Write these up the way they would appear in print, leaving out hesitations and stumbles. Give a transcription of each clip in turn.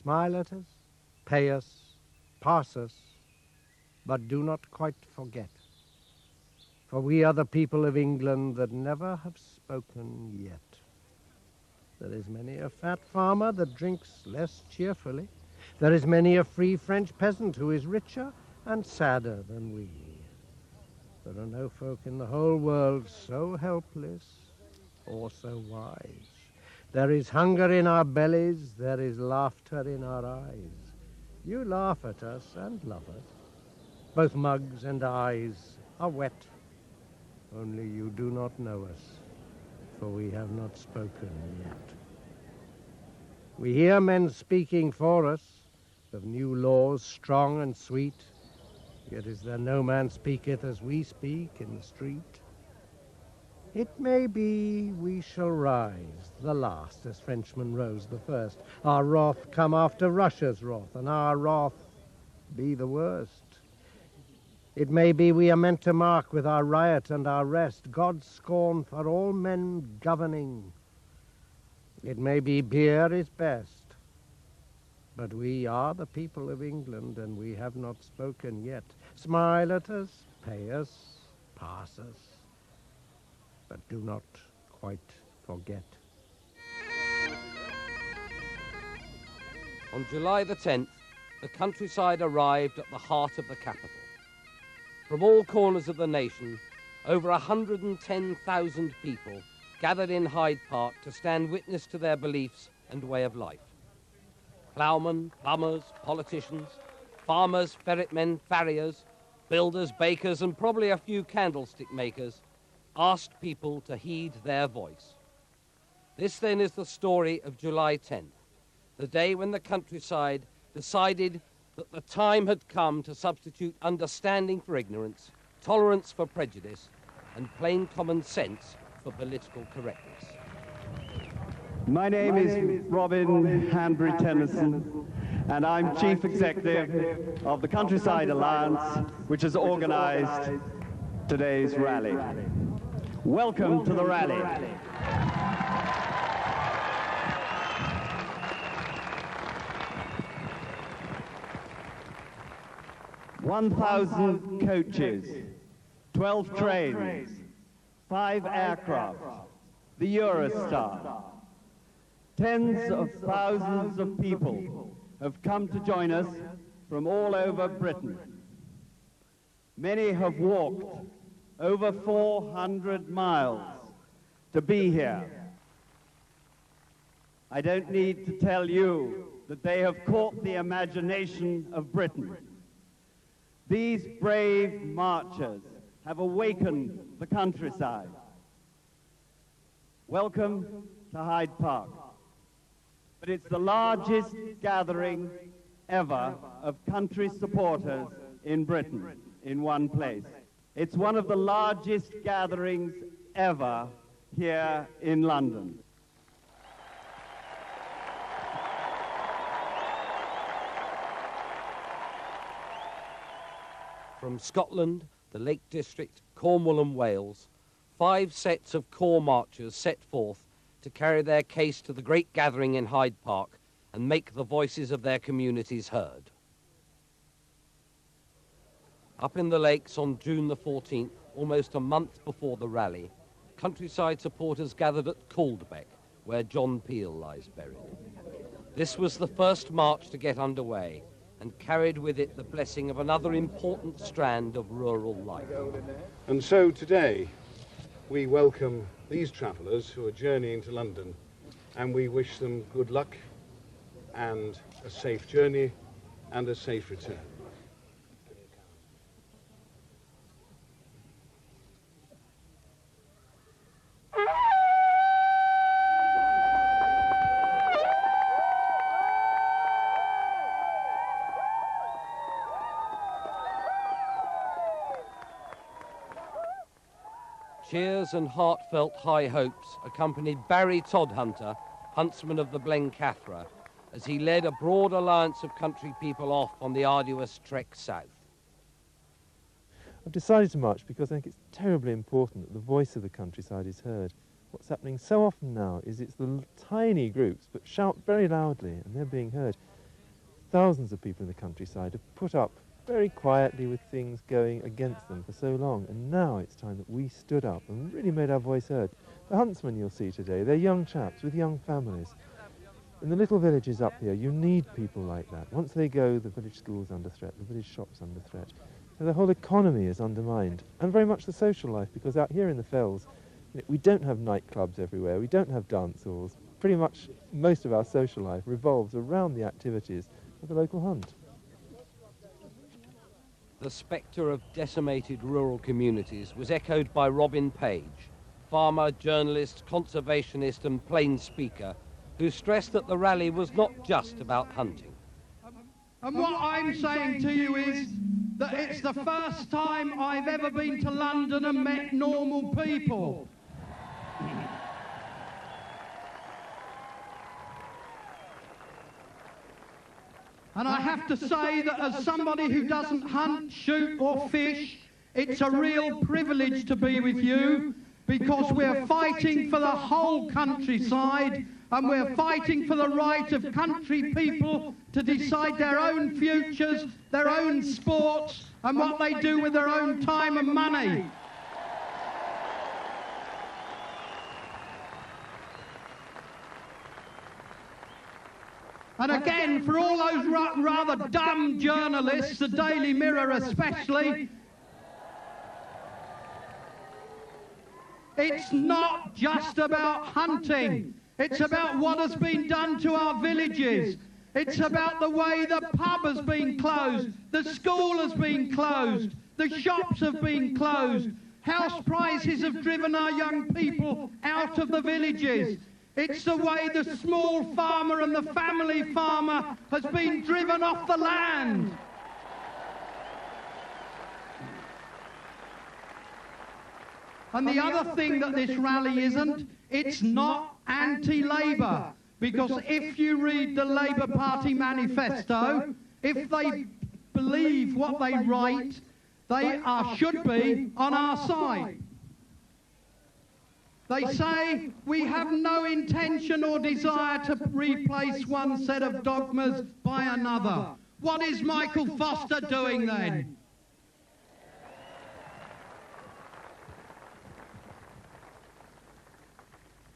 Smile at us, pay us, pass us, but do not quite forget. For we are the people of England that never have spoken yet. There is many a fat farmer that drinks less cheerfully. There is many a free French peasant who is richer and sadder than we. There are no folk in the whole world so helpless or so wise. There is hunger in our bellies, there is laughter in our eyes. You laugh at us and love us. Both mugs and eyes are wet. Only you do not know us, for we have not spoken yet. We hear men speaking for us of new laws strong and sweet, yet is there no man speaketh as we speak in the street. It may be we shall rise the last as Frenchmen rose the first, our wrath come after Russia's wrath, and our wrath be the worst. It may be we are meant to mark with our riot and our rest God's scorn for all men governing. It may be beer is best, but we are the people of England, and we have not spoken yet. Smile at us, pay us, pass us, but do not quite forget. On July the 10th, the countryside arrived at the heart of the capital. From all corners of the nation, over 110,000 people gathered in Hyde Park to stand witness to their beliefs and way of life. Ploughmen, plumbers, politicians, farmers, ferretmen, farriers, builders, bakers, and probably a few candlestick makers asked people to heed their voice. This then is the story of July 10th, the day when the countryside decided that the time had come to substitute understanding for ignorance, tolerance for prejudice, and plain common sense for political correctness. My name is Robin Hanbury Tennyson, and I'm Chief Executive of the Countryside Alliance, which has organized today's rally. Welcome to the rally. "1,000 coaches, 12 trains, 5 aircraft, the Eurostar. Tens of thousands of people have come to join us from all over Britain. Many have walked over 400 miles to be here. I don't need to tell you that they have caught the imagination of Britain. These brave marchers have awakened the countryside. Welcome to Hyde Park. But it's the largest gathering ever of country supporters in Britain in one place. It's one of the largest gatherings ever here in London. From Scotland, the Lake District, Cornwall and Wales, 5 sets of corps marchers set forth to carry their case to the great gathering in Hyde Park and make the voices of their communities heard. Up in the Lakes on June the 14th, almost a month before the rally, countryside supporters gathered at Calderbeck, where John Peel lies buried. This was the first march to get underway, and carried with it the blessing of another important strand of rural life. And so today we welcome these travellers who are journeying to London, and we wish them good luck and a safe journey and a safe return. Cheers and heartfelt high hopes accompanied Barry Todhunter, huntsman of the Blencathra, as he led a broad alliance of country people off on the arduous trek south. I've decided to march because I think it's terribly important that the voice of the countryside is heard. What's happening so often now is it's the tiny groups but shout very loudly and they're being heard. thousands of people in the countryside have put up very quietly with things going against them for so long, and now it's time that we stood up and really made our voice heard. The huntsmen you'll see today, they're young chaps with young families. In the little villages up here, you need people like that. Once they go, the village school's under threat, the village shop's under threat. So the whole economy is undermined, and very much the social life, because out here in the fells, we don't have nightclubs everywhere, we don't have dance halls. Pretty much most of our social life revolves around the activities of the local hunt. The spectre of decimated rural communities was echoed by Robin Page, farmer, journalist, conservationist and plain speaker, who stressed that the rally was not just about hunting. And what I'm saying to you is that it's the first time I've ever been to London and met normal people. And I have to say that as somebody who doesn't hunt, shoot or fish, it's a real privilege to be with you, because we're fighting for the whole countryside, and we're fighting for the right of country people to decide their own futures, their own sports, and what they do with their own time and money. And again, for all those rather dumb journalists, the Daily Mirror especially, it's not just about hunting. It's about what has been done to our villages. It's about the way the pub has been closed, the school has been closed, the shops have been closed, house prices have driven our young people out of the villages. It's the way the small farmer and the family farmer has been driven off the land. And the other thing that this rally isn't, it's not anti-Labour. Because if you read the Labour Party manifesto, if they believe what they write, they should be on our side. They say, we have no intention or desire to replace one set of dogmas by another. What is Michael Foster doing then?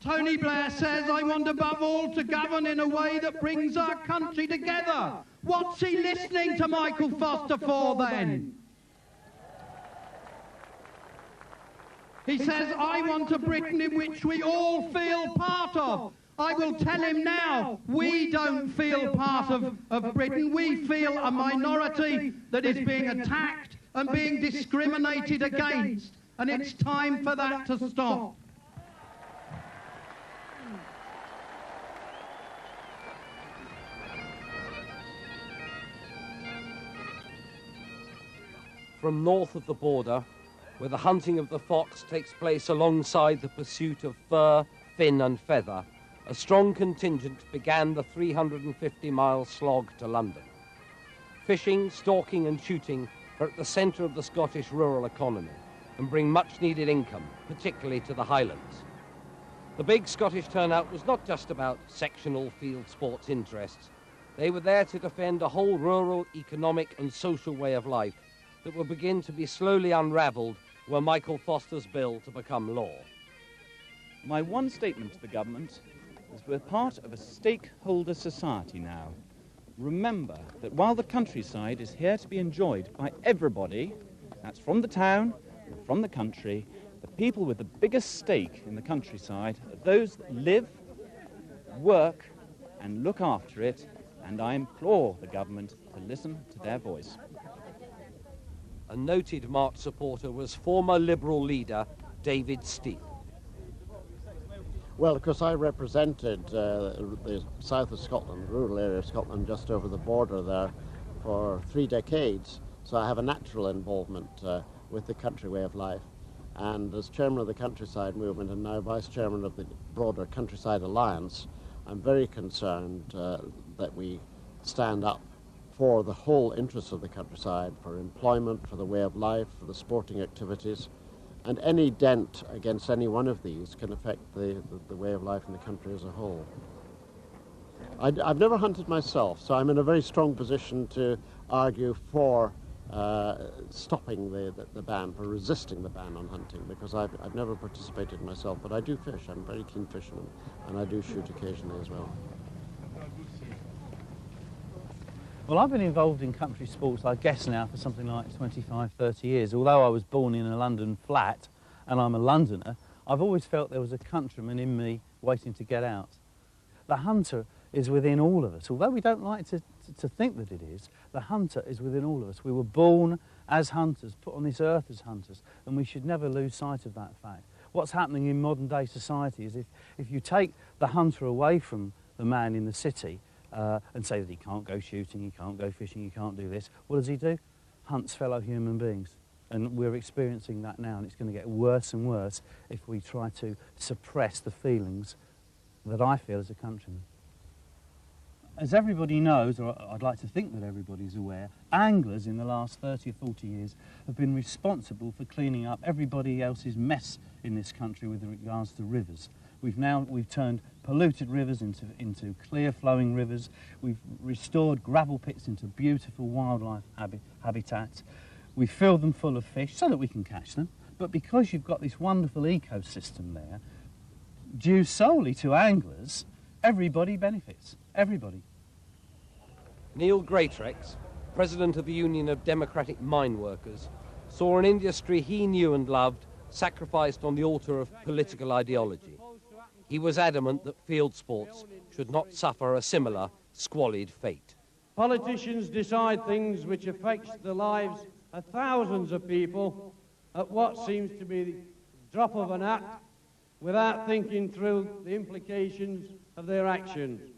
Tony Blair says, I want above all to govern in a way that brings our country together. What's he listening to Michael Foster for then? He says, I want a Britain in which we all feel part of. I will tell him now, we don't feel part of Britain. We feel a minority that is being attacked and being discriminated against. And it's time for that to stop. From north of the border, where the hunting of the fox takes place alongside the pursuit of fur, fin and feather, a strong contingent began the 350-mile slog to London. Fishing, stalking and shooting are at the centre of the Scottish rural economy and bring much-needed income, particularly to the Highlands. The big Scottish turnout was not just about sectional field sports interests. They were there to defend a whole rural, economic and social way of life that will begin to be slowly unravelled were Michael Foster's bill to become law. My one statement to the government is we're part of a stakeholder society now. Remember that while the countryside is here to be enjoyed by everybody, that's from the town and from the country, the people with the biggest stake in the countryside are those that live, work and look after it, and I implore the government to listen to their voice. A noted March supporter was former Liberal leader David Steele. Well, of course, I represented the south of Scotland, the rural area of Scotland, just over the border there, for 3 decades. So I have a natural involvement with the country way of life. And as chairman of the Countryside Movement and now vice chairman of the broader Countryside Alliance, I'm very concerned that we stand up for the whole interests of the countryside, for employment, for the way of life, for the sporting activities. And any dent against any one of these can affect the way of life in the country as a whole. I've never hunted myself, so I'm in a very strong position to argue for stopping the ban, for resisting the ban on hunting, because I've never participated myself, but I do fish. I'm a very keen fisherman, and I do shoot occasionally as well. Well, I've been involved in country sports, I guess now, for something like 25, 30 years. Although I was born in a London flat, and I'm a Londoner, I've always felt there was a countryman in me waiting to get out. The hunter is within all of us. Although we don't like to think that it is, the hunter is within all of us. We were born as hunters, put on this earth as hunters, and we should never lose sight of that fact. What's happening in modern day society is if you take the hunter away from the man in the city and say that he can't go shooting, he can't go fishing, he can't do this, what does he do? Hunts fellow human beings. And we're experiencing that now, and it's going to get worse and worse if we try to suppress the feelings that I feel as a countryman. As everybody knows, or I'd like to think that everybody's aware, anglers in the last 30 or 40 years have been responsible for cleaning up everybody else's mess in this country with regards to rivers. We've turned polluted rivers into clear flowing rivers. We've restored gravel pits into beautiful wildlife habitats. We fill them full of fish so that we can catch them. But because you've got this wonderful ecosystem there, due solely to anglers, everybody benefits. Everybody. Neil Greatrex, president of the Union of Democratic Mine Workers, saw an industry he knew and loved sacrificed on the altar of political ideology. He was adamant that field sports should not suffer a similar squalid fate. Politicians decide things which affect the lives of thousands of people at what seems to be the drop of an hat without thinking through the implications of their actions.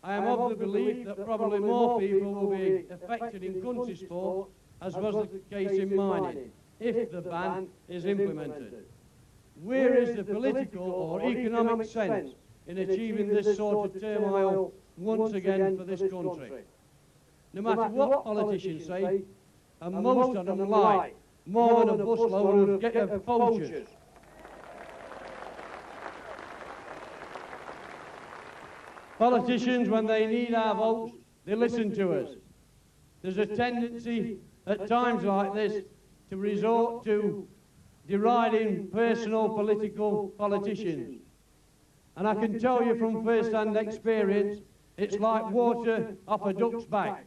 I am of the belief that probably more people will be affected in country sport, as was the case in mining, if the ban is implemented. Where is the political or economic sense in achieving this sort of turmoil once again for this country? No matter what politicians say, and most of them lie, more than a busload of poachers. Politicians, when they need our votes, they listen to us. There's a tendency at times like this to resort to deriding personal political politicians. And I can tell you from first-hand experience, it's like water off a duck's back.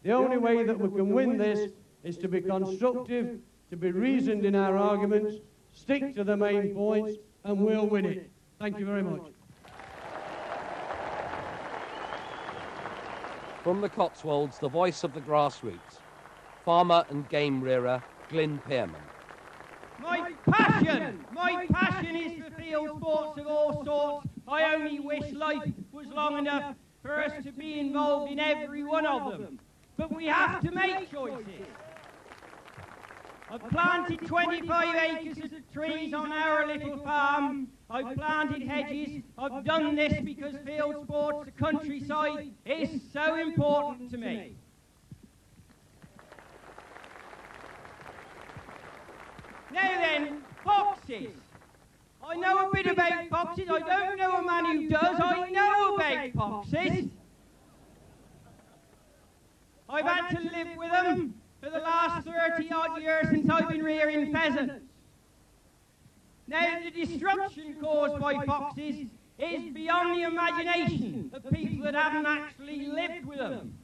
The only way that we can win this is to be constructive, to be reasoned in our arguments, stick to the main points, and we'll win it. Thank you very much. From the Cotswolds, the voice of the grassroots, farmer and game rearer Glyn Pearman. My passion is for field sports of all sorts. I only wish life was long enough for us to be involved in every one of them. But we have to make choices. I've planted 25 acres of trees on our little farm. I've planted hedges. I've done this because field sports, the countryside, is so important to me. Now then, foxes. I know a bit about foxes. I don't know a man who does. I know about foxes. I've had to live with them for the last 30-odd years since I've been rearing pheasants. Now, the destruction caused by foxes is beyond the imagination of people that haven't actually lived with them.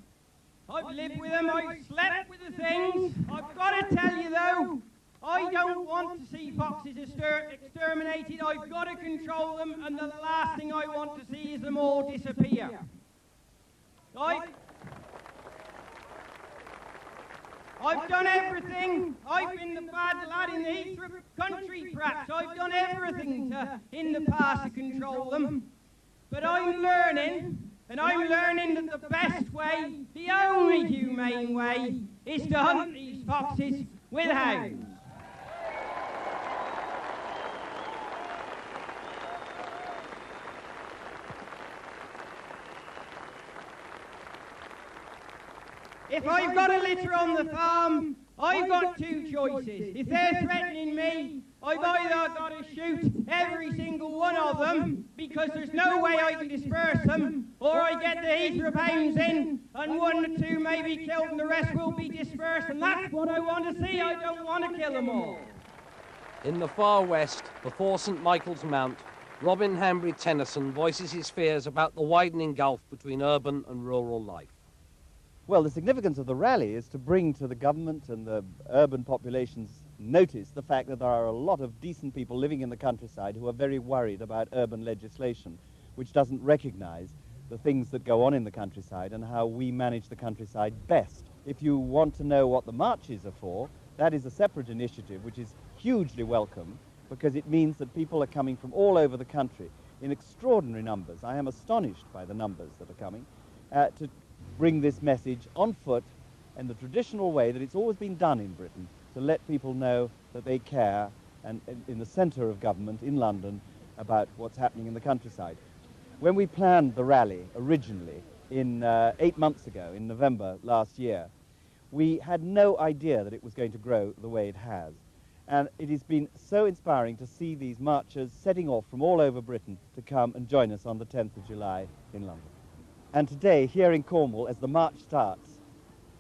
I've lived with them, I've slept with the things. I've got to tell you, though, I don't want to see foxes exterminated. I've got to control them, and the last thing I want to see is them all disappear. I've done everything. I've been the bad lad in the Heathrow country, perhaps. I've done everything in the past to control them. But I'm learning, and I'm learning that the best way, the only humane way, is to hunt these foxes with hounds. If I've got a litter on the farm, I've got two choices. If they're threatening me, I've either got to shoot every single one of them because there's no way I can disperse them, or I get the Heathrow pounds in, and one or two may be killed and the rest will be dispersed, and that's what I want to see. I don't want to kill them all. In the far west, before St Michael's Mount, Robin Hanbury Tennyson voices his fears about the widening gulf between urban and rural life. Well, the significance of the rally is to bring to the government and the urban populations notice the fact that there are a lot of decent people living in the countryside who are very worried about urban legislation, which doesn't recognize the things that go on in the countryside and how we manage the countryside best. If you want to know what the marches are for, that is a separate initiative which is hugely welcome, because it means that people are coming from all over the country in extraordinary numbers. I am astonished by the numbers that are coming to bring this message on foot in the traditional way that it's always been done in Britain, to let people know that they care, and in the centre of government in London, about what's happening in the countryside. When we planned the rally originally in 8 months ago, in November last year, we had no idea that it was going to grow the way it has. And it has been so inspiring to see these marchers setting off from all over Britain to come and join us on the 10th of July in London. And today, here in Cornwall, as the march starts,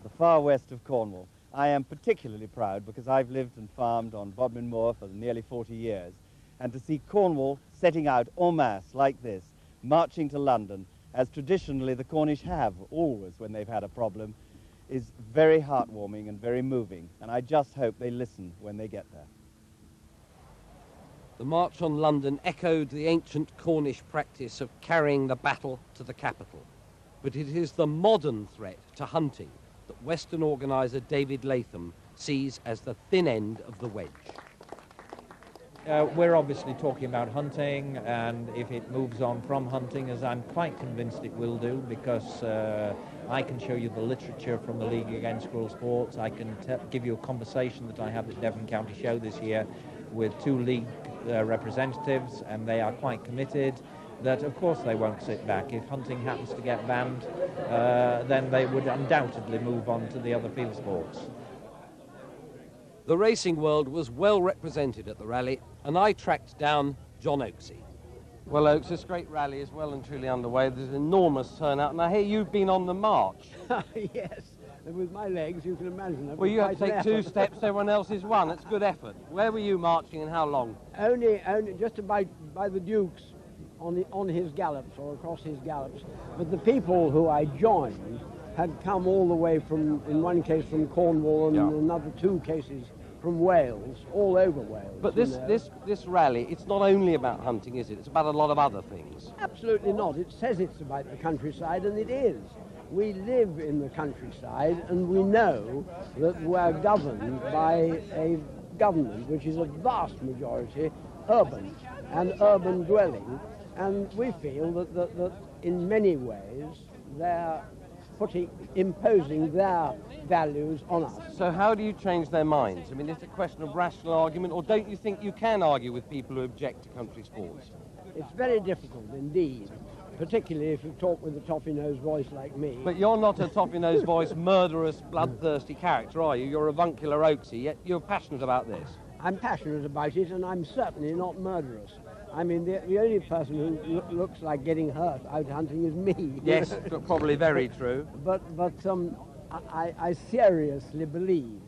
the far west of Cornwall, I am particularly proud because I've lived and farmed on Bodmin Moor for nearly 40 years. And to see Cornwall setting out en masse like this, marching to London, as traditionally the Cornish have always when they've had a problem, is very heartwarming and very moving. And I just hope they listen when they get there. The march on London echoed the ancient Cornish practice of carrying the battle to the capital. But it is the modern threat to hunting that Western organiser David Latham sees as the thin end of the wedge. We're obviously talking about hunting, and if it moves on from hunting, as I'm quite convinced it will do, because I can show you the literature from the League Against Cruel Sports. I can give you a conversation that I had at Devon County Show this year with 2 league representatives, and they are quite committed that of course they won't sit back. If hunting happens to get banned, then they would undoubtedly move on to the other field sports. The racing world was well represented at the rally, and I tracked down John Oaksey. Well, Oaks, this great rally is well and truly underway. There's an enormous turnout, and I hear you've been on the march. Yes, and with my legs, you can imagine. Well, you have to take 2 steps, everyone else is 1. It's good effort. Where were you marching and how long? Only just about by the Duke's on his gallops or across his gallops. But the people who I joined had come all the way from, in one case from Cornwall and another 2 cases from Wales, all over Wales. But this rally, it's not only about hunting, is it? It's about a lot of other things. Absolutely not. It says it's about the countryside, and it is. We live in the countryside, and we know that we're governed by a government which is a vast majority urban and urban dwelling, and we feel that in many ways they're imposing their values on us. So how do you change their minds? I mean, is it a question of rational argument, or don't you think you can argue with people who object to country sports? It's very difficult indeed, particularly if you talk with a toffee-nosed voice like me. But you're not a toffee-nosed voice, murderous, bloodthirsty character, are you? You're avuncular Oaksey, yet you're passionate about this. I'm passionate about it, and I'm certainly not murderous. I mean, the only person who looks like getting hurt out hunting is me. Yes, probably very true. But I seriously believe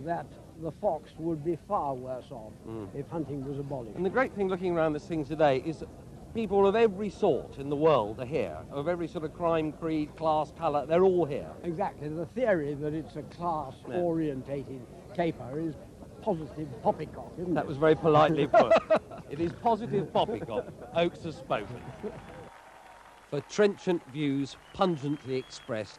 that the fox would be far worse off if hunting was abolished. And the great thing looking around this thing today is that people of every sort in the world are here, of every sort of crime, creed, class, colour, they're all here. Exactly. The theory that it's a class-orientated caper is positive poppycock, isn't it? That was very politely put. It is positive poppycock. Oakes has spoken. For trenchant views pungently expressed,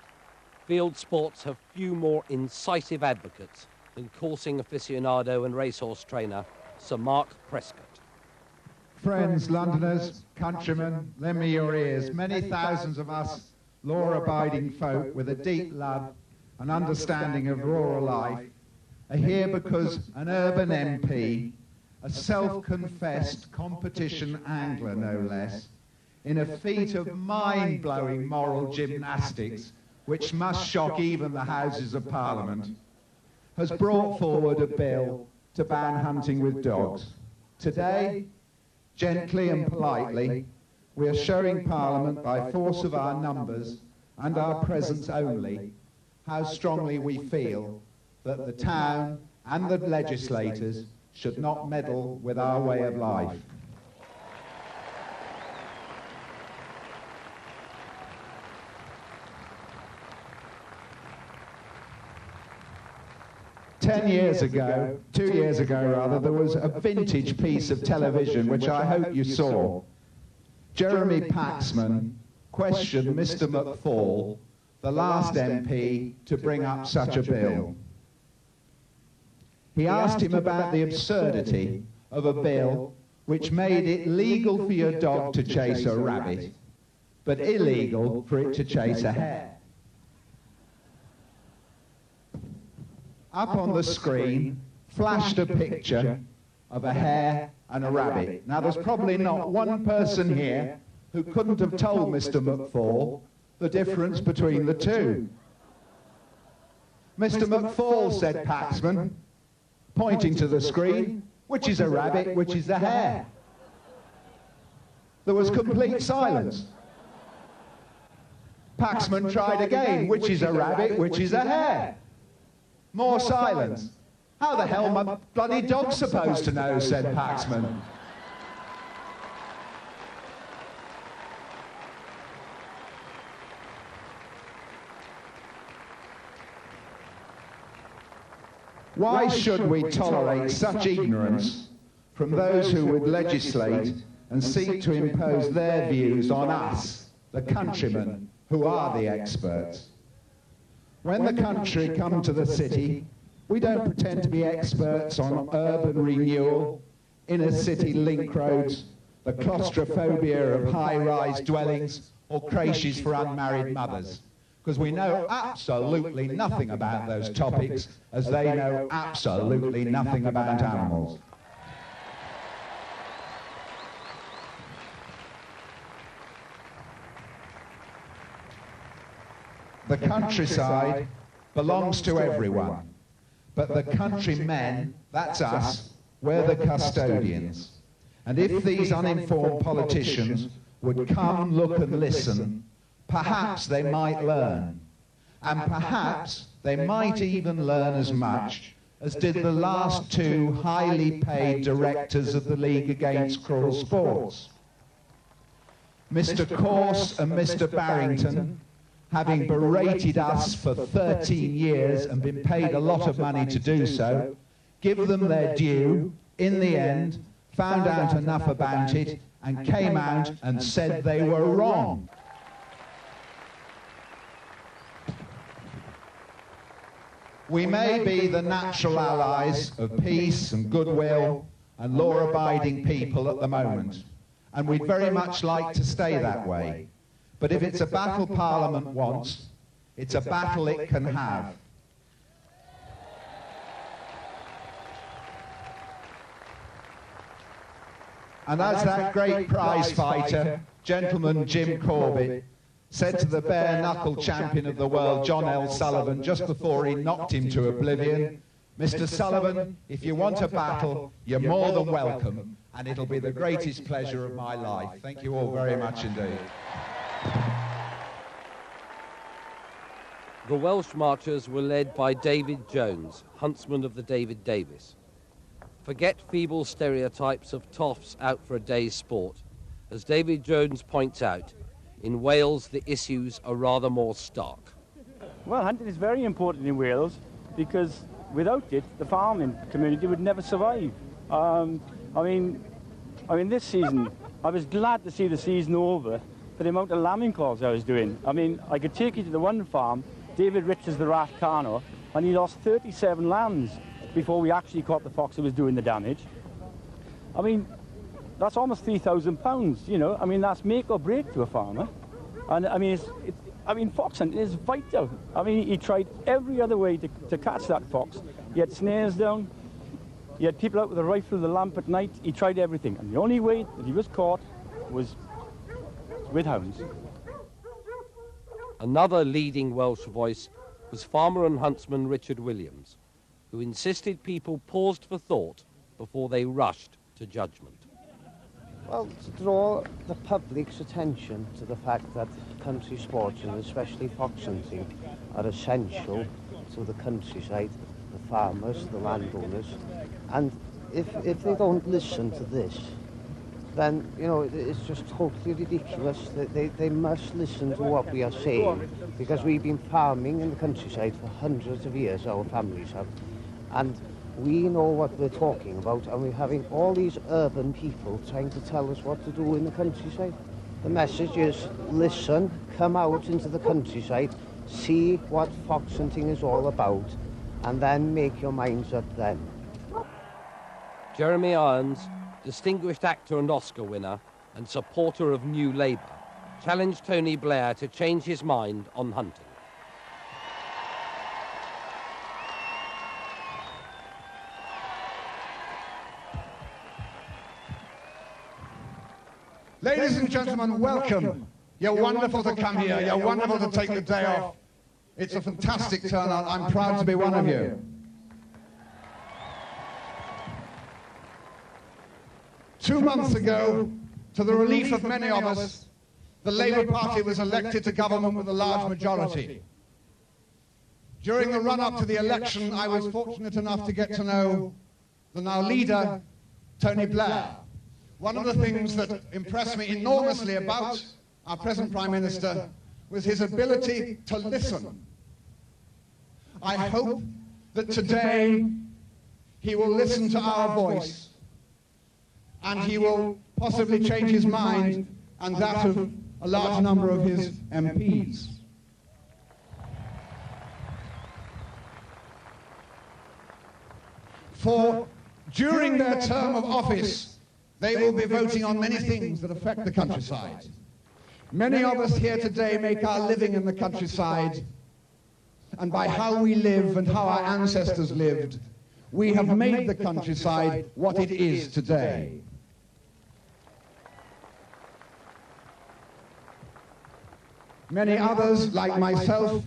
field sports have few more incisive advocates than coursing aficionado and racehorse trainer Sir Mark Prescott. Friends, Londoners, countrymen, lend me your ears. Many thousands of us law-abiding folk with a deep love and understanding of rural life are here because an urban MP, a self-confessed competition angler no less, in a feat of mind-blowing moral gymnastics which must shock even the Houses of Parliament, has brought forward a bill to ban hunting with dogs. Today, gently and politely, we are showing Parliament by force of our numbers and our presence only how strongly we feel that the town and the legislators should not meddle with our way of life. Two years ago, there was a vintage piece of television which I hope you saw. Jeremy Paxman questioned Mr. McFall, the last MP, to bring up such a bill. He asked him about the absurdity of a bill which made it legal for your dog to chase a rabbit, but illegal for it to chase a hare. Up on the screen flashed a picture of a hare and a rabbit. Now, there's probably not one person here who couldn't have told Mr. McFall the difference between the two. Mr. McFall, said Paxman, pointing to the screen, which is a rabbit, which is a hare. There was complete silence. Paxman tried again, which is a rabbit, which is a hare. More silence. How the hell my bloody dog's supposed to know, said Paxman. Why should we tolerate such ignorance from those who would legislate and seek to impose their views on us, the countrymen, who are the experts? When the country come to the city, we don't pretend to be experts on urban renewal, inner city link roads, the claustrophobia of high-rise dwellings, or creches for unmarried mothers, because we know absolutely nothing about those topics, as they know absolutely nothing about animals. The countryside belongs to everyone, but the countrymen, that's us, we're the custodians. And if these uninformed politicians would come, look and listen, perhaps they might learn. And perhaps they might even learn as much as did the last two highly paid directors of the League Against Cruel Sports. Mr. Corse and Mr. Barrington, having berated us for 13 years and been paid a lot of money to do so, give them their due, in the end, found out enough about it and came out and said they were wrong. We may be the natural allies of peace and goodwill and law-abiding people at the moment, and we'd very much like to stay that way. But if it's a battle Parliament wants, it's a battle it can have. And as that great prize fighter, gentleman Jim Corbett, said to the bare-knuckle champion of the world, John L. Sullivan, just before he knocked him to oblivion, Mr. Sullivan, if you want a battle, you're more than welcome, and it'll be the greatest pleasure of my life. Thank you all very much indeed. The Welsh marchers were led by David Jones, huntsman of the David Davis. Forget feeble stereotypes of toffs out for a day's sport. As David Jones points out, in Wales the issues are rather more stark. Well, hunting is very important in Wales because without it, the farming community would never survive. I mean, this season, I was glad to see the season over for the amount of lambing calls I was doing. I mean, I could take you to the one farm, David Richards, the Rathcarno, and he lost 37 lambs before we actually caught the fox who was doing the damage. I mean, that's almost £3,000, you know. I mean, that's make or break to a farmer. And I mean, fox hunting is vital. I mean, he tried every other way to catch that fox. He had snares down, he had people out with a rifle, the lamp at night, he tried everything. And the only way that he was caught was with hounds. Another leading Welsh voice was farmer and huntsman Richard Williams, who insisted people paused for thought before they rushed to judgment. Well, to draw the public's attention to the fact that country sports, and especially fox hunting, are essential to the countryside, the farmers, the landowners. And if they don't listen to this, then, you know, it's just totally ridiculous. They must listen to what we are saying, because we've been farming in the countryside for hundreds of years, our families have. And we know what we're talking about, and we're having all these urban people trying to tell us what to do in the countryside. The message is, listen, come out into the countryside, see what fox hunting is all about, and then make your minds up then. Jeremy Irons, distinguished actor and Oscar winner and supporter of New Labour, challenged Tony Blair to change his mind on hunting. Ladies and gentlemen, welcome. You're wonderful to come here. You're wonderful to take the day off. It's a fantastic turnout. I'm proud to be one of you. Two months ago, to the relief of many of us, the Labour Party was elected to government with a large majority. During the run-up to the election, I was fortunate enough to get to know the now leader, Tony Blair. One of the things that impressed me enormously about our present Prime Minister was his ability to listen. I hope that today he will listen to our voice, and he will possibly change his mind and that of a large number of his MPs. For during their term of office, they will be voting on many things that affect the countryside. Many of us here today make our living in the countryside, and by how we live and how our ancestors lived, we have made the countryside what it is today. Many others, like myself,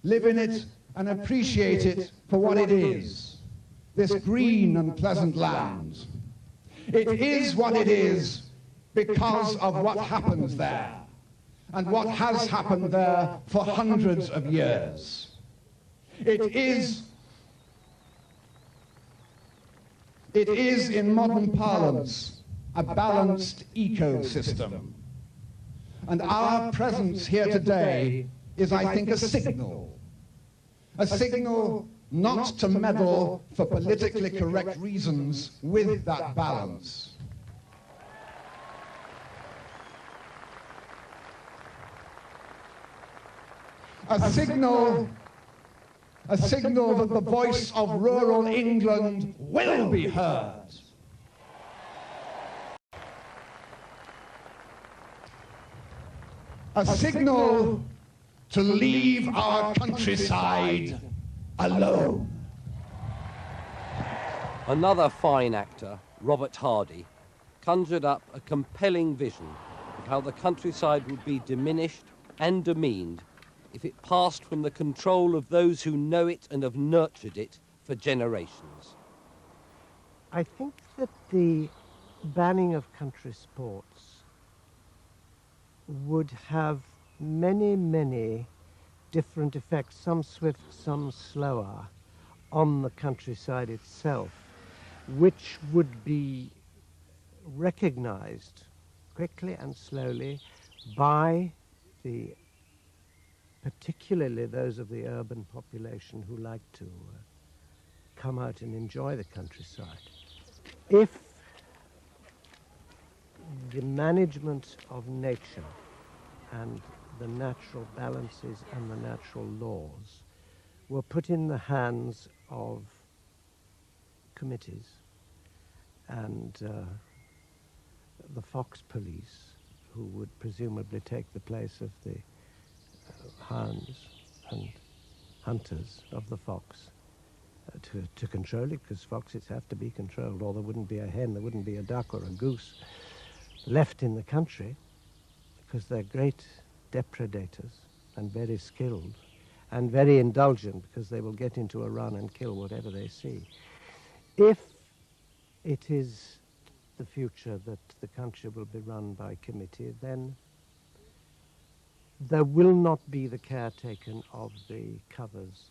live in it and appreciate it for what it is, this green and pleasant land. It is what it is because of what happens there, and what has happened there for hundreds of years. It is, in modern parlance, a balanced ecosystem. And our presence here today is, I think, a signal not to meddle for politically correct reasons with that balance. A signal that the voice of rural England will be heard. A signal to leave our countryside alone. Another fine actor, Robert Hardy, conjured up a compelling vision of how the countryside would be diminished and demeaned if it passed from the control of those who know it and have nurtured it for generations. I think that the banning of country sports would have many, many different effects, some swift, some slower, on the countryside itself, which would be recognized quickly and slowly by particularly those of the urban population who like to come out and enjoy the countryside. If the management of nature and the natural balances and the natural laws were put in the hands of committees and the fox police, who would presumably take the place of the hounds and hunters of the fox, to control it, because foxes have to be controlled, or there wouldn't be a hen, there wouldn't be a duck or a goose left in the country, because they're great depredators and very skilled and very indulgent, because they will get into a run and kill whatever they see. If it is the future that the country will be run by committee, then there will not be the care taken of the covers,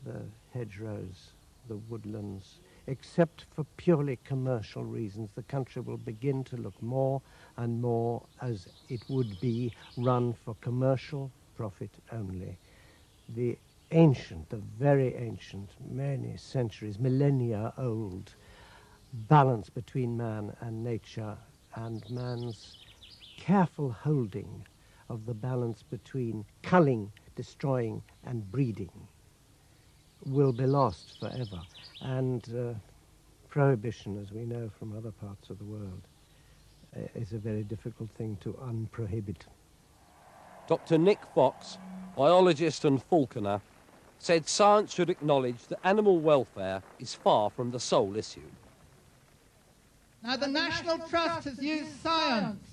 the hedgerows, the woodlands. Except for purely commercial reasons, the country will begin to look more and more as it would be run for commercial profit only. The ancient, the very ancient, many centuries, millennia old balance between man and nature and man's careful holding of the balance between culling, destroying and breeding will be lost forever. And prohibition, as we know from other parts of the world, is a very difficult thing to unprohibit. Dr. Nick Fox, biologist and falconer, said science should acknowledge that animal welfare is far from the sole issue. Now, the National Trust has used science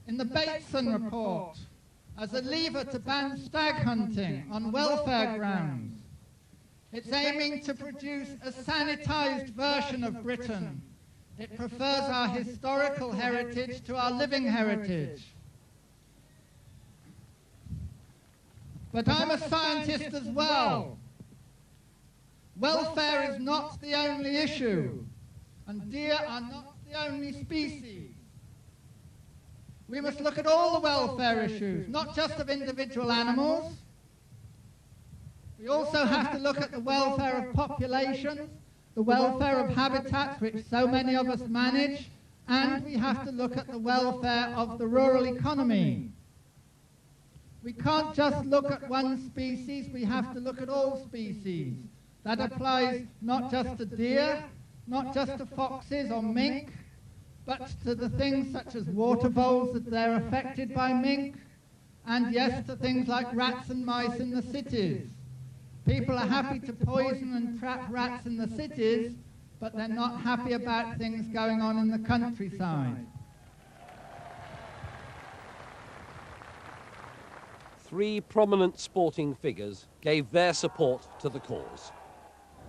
in the Bateson report as a lever to ban stag hunting on welfare grounds. It's aiming to produce a sanitised version of Britain. It prefers our historical heritage to our living heritage. But I'm a scientist as well. Welfare is not the only issue, and deer are not the only species. We must look at all the welfare issues, not just of individual animals. We also have to look at the welfare of populations, the welfare of habitats which so many of us manage, and we have to look at the welfare of the rural economy. We can't just look at one species, we have to look at all species. That applies not just to deer, not just to foxes or mink, but to the things such as water voles that they're affected by mink, and yes, to things like rats and mice in the cities. People are happy to poison and trap rats in the cities, but they're not happy about things going on in the countryside. Three prominent sporting figures gave their support to the cause.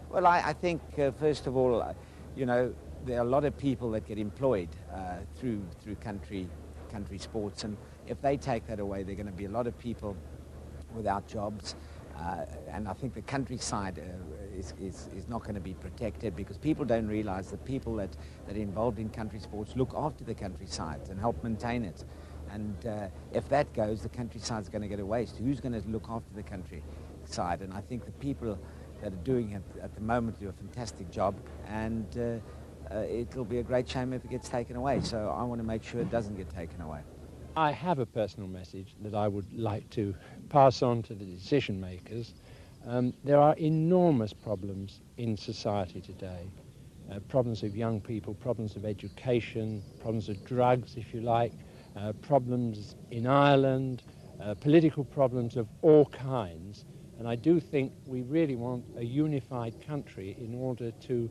Well, I think, first of all, you know, there are a lot of people that get employed through country sports, and if they take that away, there are going to be a lot of people without jobs. And I think the countryside is not going to be protected, because people don't realize that people that are involved in country sports look after the countryside and help maintain it. And if that goes, the countryside's going to get a waste. Who's going to look after the countryside? And I think the people that are doing it at the moment do a fantastic job, and it'll be a great shame if it gets taken away. So I want to make sure it doesn't get taken away. I have a personal message that I would like to pass on to the decision makers. There are enormous problems in society today. Problems of young people, problems of education, problems of drugs, if you like, problems in Ireland, political problems of all kinds. And I do think we really want a unified country in order to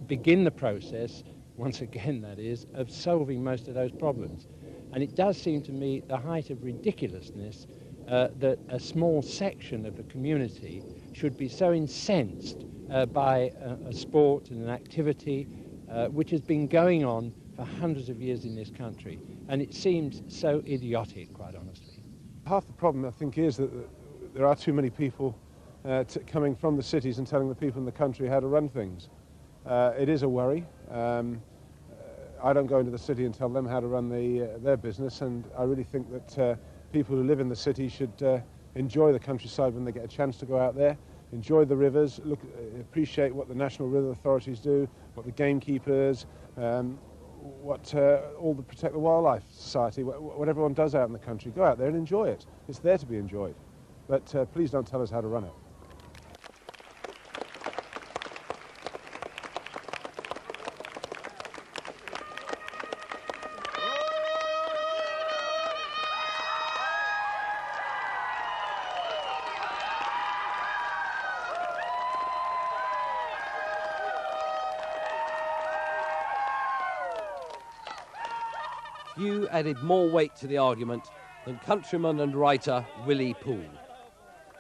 begin the process, once again that is, of solving most of those problems. And it does seem to me the height of ridiculousness that a small section of the community should be so incensed by a sport and an activity which has been going on for hundreds of years in this country. And it seems so idiotic, quite honestly. Half the problem, I think, is that there are too many people coming from the cities and telling the people in the country how to run things. It is a worry. I don't go into the city and tell them how to run their business, and I really think that people who live in the city should enjoy the countryside when they get a chance to go out there, enjoy the rivers, appreciate what the National River Authorities do, what the gamekeepers, what all the Protect the Wildlife Society, what everyone does out in the country. Go out there and enjoy it. It's there to be enjoyed. But please don't tell us how to run it. Few added more weight to the argument than countryman and writer Willie Poole.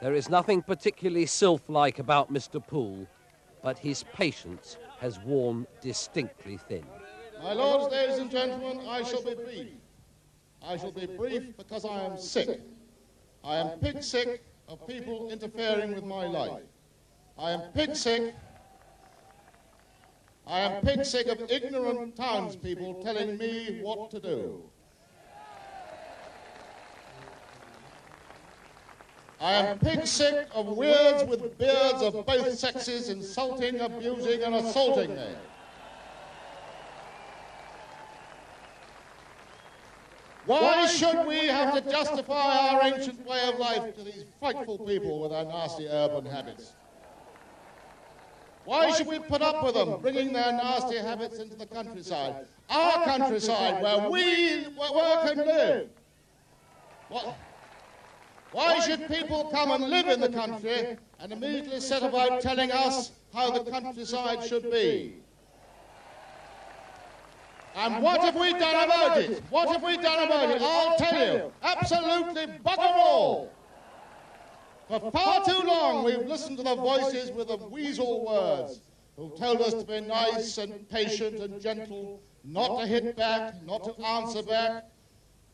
There is nothing particularly sylph-like about Mr. Poole, but his patience has worn distinctly thin. My lords, ladies and gentlemen, I shall be brief. I shall be brief because I am sick. I am pig sick of people interfering with my life. I am pig sick. I am pig sick of ignorant townspeople telling me what to do. I am pig sick of weirds with beards of both sexes insulting, abusing, and assaulting me. Why should we have to justify our ancient way of life to these frightful people with their nasty urban habits? Why should we put up with them bringing their nasty habits into the countryside? Our countryside, where we work and live. Why should people come and live in the country and immediately set about telling us how the countryside should be? And what have we done about it? What have we done about it? I'll tell you, absolutely bugger all. For far too long we've listened to the voices with the weasel words who told us to be nice and patient and gentle, not to hit back, not to answer back.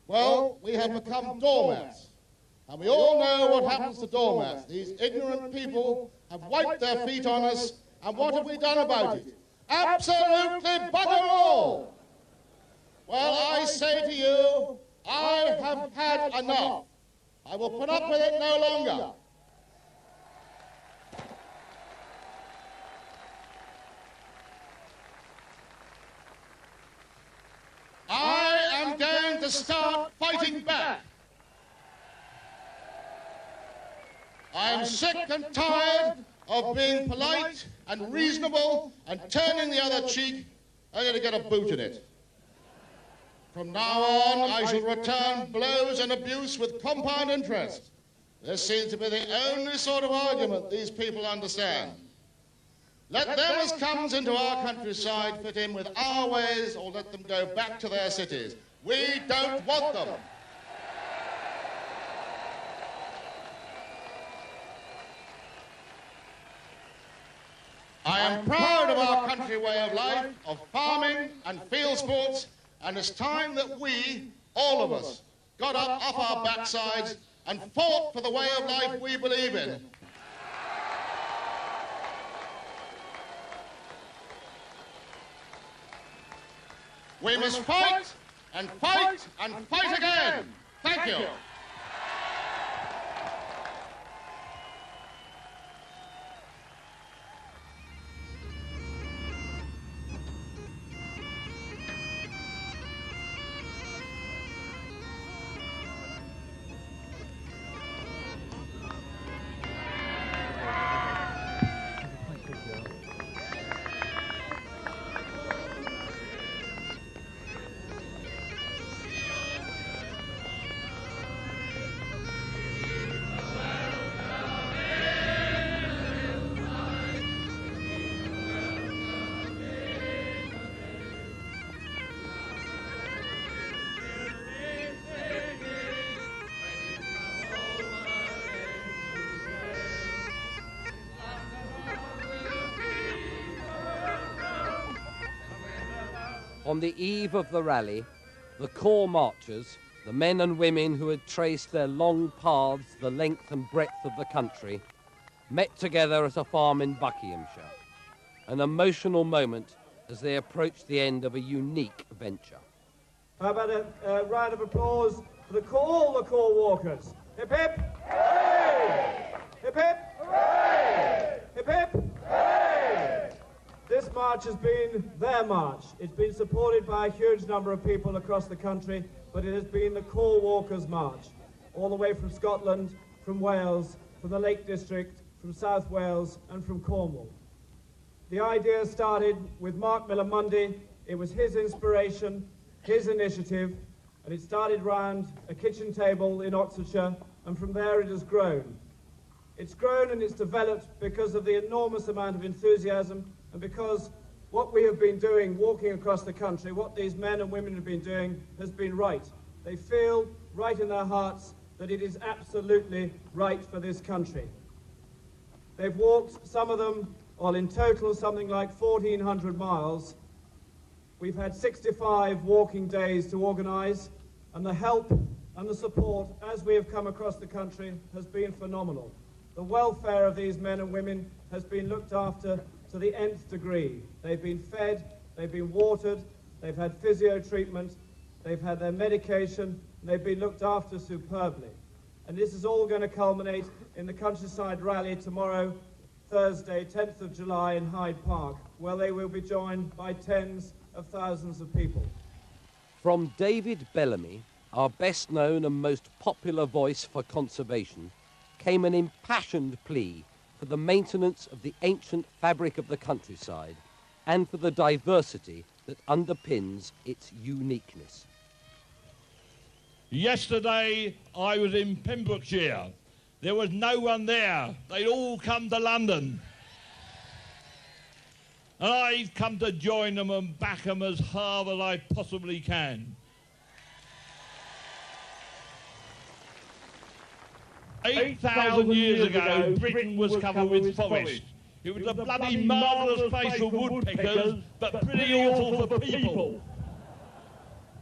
Well, we have become doormats. And we all know what happens to doormats. These ignorant people have wiped their feet on us, and what have we done about it? Absolutely bugger all! Well, I say to you, I have had enough. I will put up with it no longer. I am going to start fighting back. I am sick and tired of being polite and reasonable and turning the other cheek only to get a boot in it. From now on, I shall return blows and abuse with compound interest. This seems to be the only sort of argument these people understand. Let them as comes into our countryside fit in with our ways, or let them go back to their cities. We don't want them. I am proud of our country way of life, of farming and field sports, and it's time that we, all of us, got up off our backsides and fought for the way of life we believe in. We must fight and fight and fight again. Thank you. On the eve of the rally, the corps marchers, the men and women who had traced their long paths the length and breadth of the country, met together at a farm in Buckinghamshire, an emotional moment as they approached the end of a unique venture. How about a round of applause for all the corps walkers? Hip hip! Hooray! Hip hip! Hooray! Hip hip! Hooray! This march has been their march. It's been supported by a huge number of people across the country, but it has been the corps walkers' march, all the way from Scotland, from Wales, from the Lake District, from South Wales, and from Cornwall. The idea started with Mark Miller Mundy. It was his inspiration, his initiative, and it started round a kitchen table in Oxfordshire, and from there it has grown. It's grown and it's developed because of the enormous amount of enthusiasm, and because what we have been doing, walking across the country, what these men and women have been doing, has been right. They feel right in their hearts that it is absolutely right for this country. They've walked, some of them, Well, in total, something like 1,400 miles. We've had 65 walking days to organise, and the help and the support as we have come across the country has been phenomenal. The welfare of these men and women has been looked after to the nth degree. They've been fed, they've been watered, they've had physio treatment, they've had their medication, and they've been looked after superbly. And this is all going to culminate in the Countryside Rally tomorrow, Thursday, 10th of July in Hyde Park, where they will be joined by tens of thousands of people. From David Bellamy, our best known and most popular voice for conservation, came an impassioned plea for the maintenance of the ancient fabric of the countryside and for the diversity that underpins its uniqueness. Yesterday I was in Pembrokeshire. There was no one there. They'd all come to London. And I've come to join them and back them as hard as I possibly can. 8,000 years ago, Britain was covered with forest. It was a bloody marvellous place for woodpeckers, but pretty awful for people.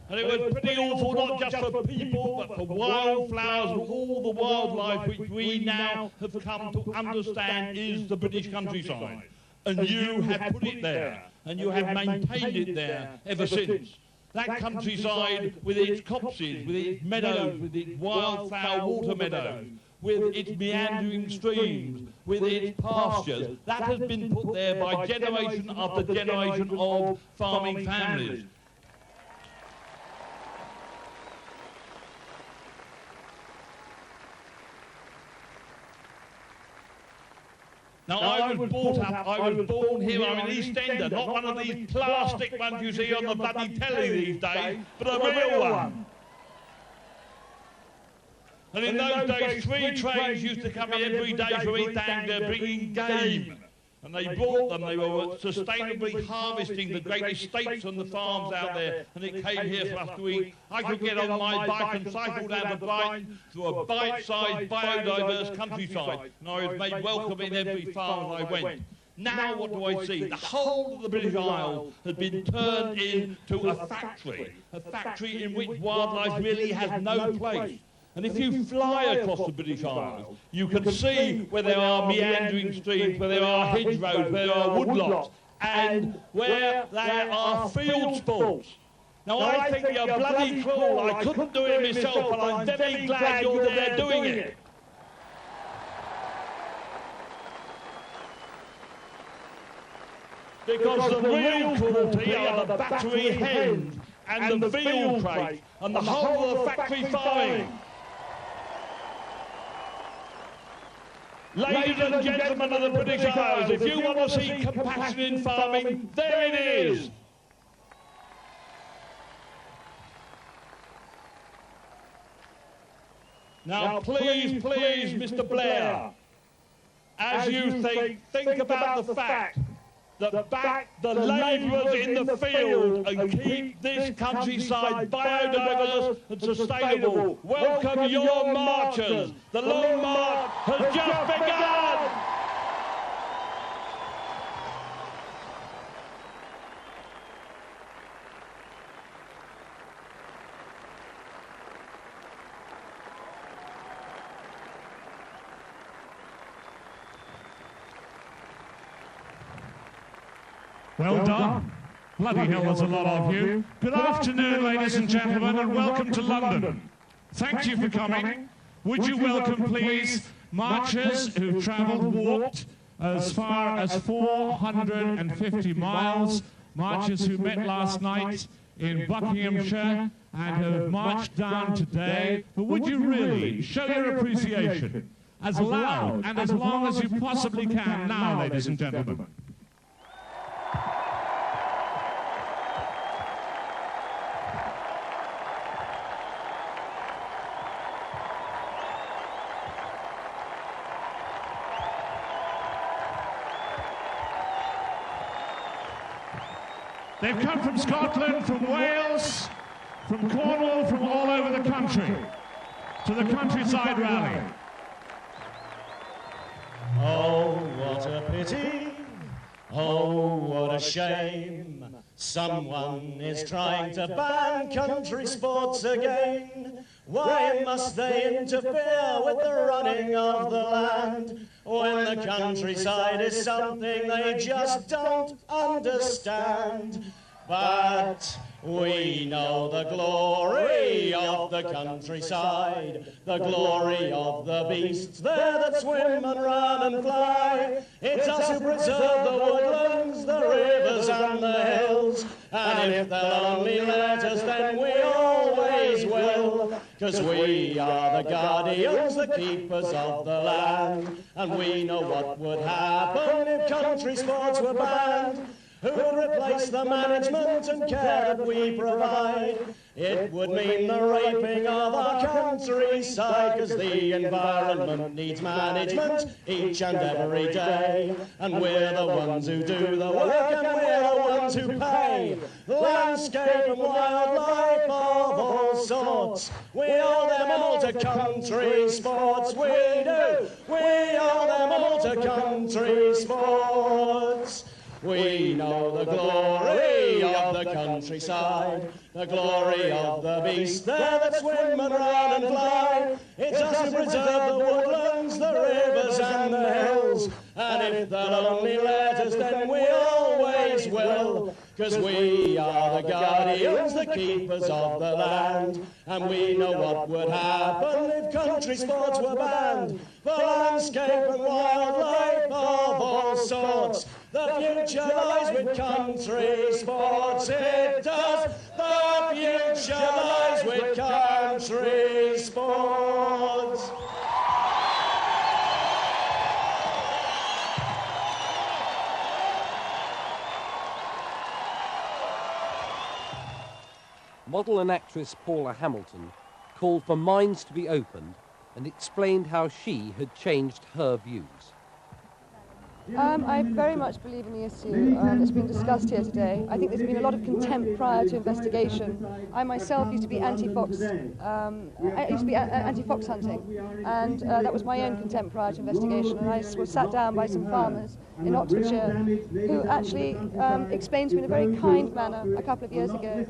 And it was pretty awful not just for people, but for wildflowers and all the wildlife which we now have come to understand is the British countryside. And you have put it there, and you have maintained it there ever since. That countryside with its copses, with its meadows, with its wildflower water meadows, with its meandering streams, with its pastures, that has been put there by generation after generation of farming families. Now, I was born here, I'm an East Ender, not one of these plastic ones you see on the bloody telly these days, but a real one. And in those days, 3 trains used to come in every day from East Anglia bringing game. And they brought them, they were sustainably harvesting the great estates on the farms out there, and it came here for us to eat. I could get on my bike and cycle down to Brighton through a bite-sized, biodiverse countryside, and I was made welcome in every farm as I went. Now what do I see? The whole of the British Isles has been turned into a factory in which wildlife really has no place. And if you fly across the British Isles, you can see where there are meandering streams, where there are hedgerows, where there are woodlots, and where there are field sports. Now I think you're bloody cruel. I couldn't do it myself, but I'm very glad you're there doing it. Because the real cruelty are the battery hens and the field crates and the whole of the factory farming. Ladies and gentlemen of the British Isles, if you want to see compassion in farming, there it is. Now please, Mr. Blair, as you think about the fact that back the labourers in the field and keep this countryside biodiverse and sustainable. Welcome your marchers. The long march has just begun. Well done. Bloody hell, there's a lot of you. Good afternoon, ladies and gentlemen, and welcome to London. Thank you for coming. Would you welcome, please, marchers who've walked as far as 450 miles, marchers who met last night in Buckinghamshire and have marched down today. But would you really show your appreciation as loud and as long as you possibly can now, ladies and gentlemen? They've come from Scotland, from Wales, from Cornwall, from all over the country to the Countryside Rally. Oh, what a pity shame. Someone is trying to ban country sports again. Why must they interfere with the running of the land when the countryside is something they just don't understand? But we know the glory of the countryside, the glory of the beasts there that swim and run and fly. It's us who preserve the woodlands, the rivers and the hills, and if they'll only let us, then we always will, 'cause we are the guardians, the keepers of the land, and we know what would happen if country sports were banned. Who would replace the management and care that we provide? It would mean the raping of our countryside, 'cause the environment needs management each and every day. And we're the ones who do the work, and we're the ones who pay. Landscape and wildlife of all sorts, we owe them all to country sports, we do. We owe them all to country sports. We know the glory of the countryside, the glory of the beasts there that swim and run and fly. It's us who preserve the woodlands, the rivers and the hills, and if they'll only let us, then we always will, 'cause we are the guardians, the keepers of the land, and we know what would happen if country sports were banned. For landscape and wildlife of all sorts, the future lies with country sports, it does. The future lies with country sports. Model and actress Paula Hamilton called for minds to be opened and explained how she had changed her views. I very much believe in the issue that's been discussed here today. I think there's been a lot of contempt prior to investigation. I myself used to be anti-fox. I used to be anti-fox hunting, and that was my own contempt prior to investigation. And I was sat down by some farmers in Oxfordshire who actually explained to me in a very kind manner a couple of years ago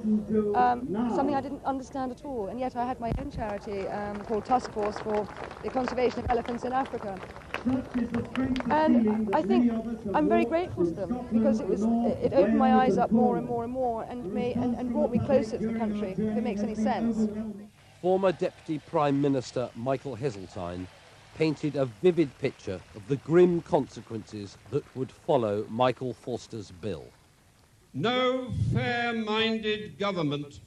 something I didn't understand at all. And yet I had my own charity called Task Force for the Conservation of Elephants in Africa. And I think I'm very grateful to them, because it opened my eyes up more and more and more, and brought me closer to the country, if it makes any sense. Former Deputy Prime Minister Michael Heseltine painted a vivid picture of the grim consequences that would follow Michael Foster's bill. No fair-minded government,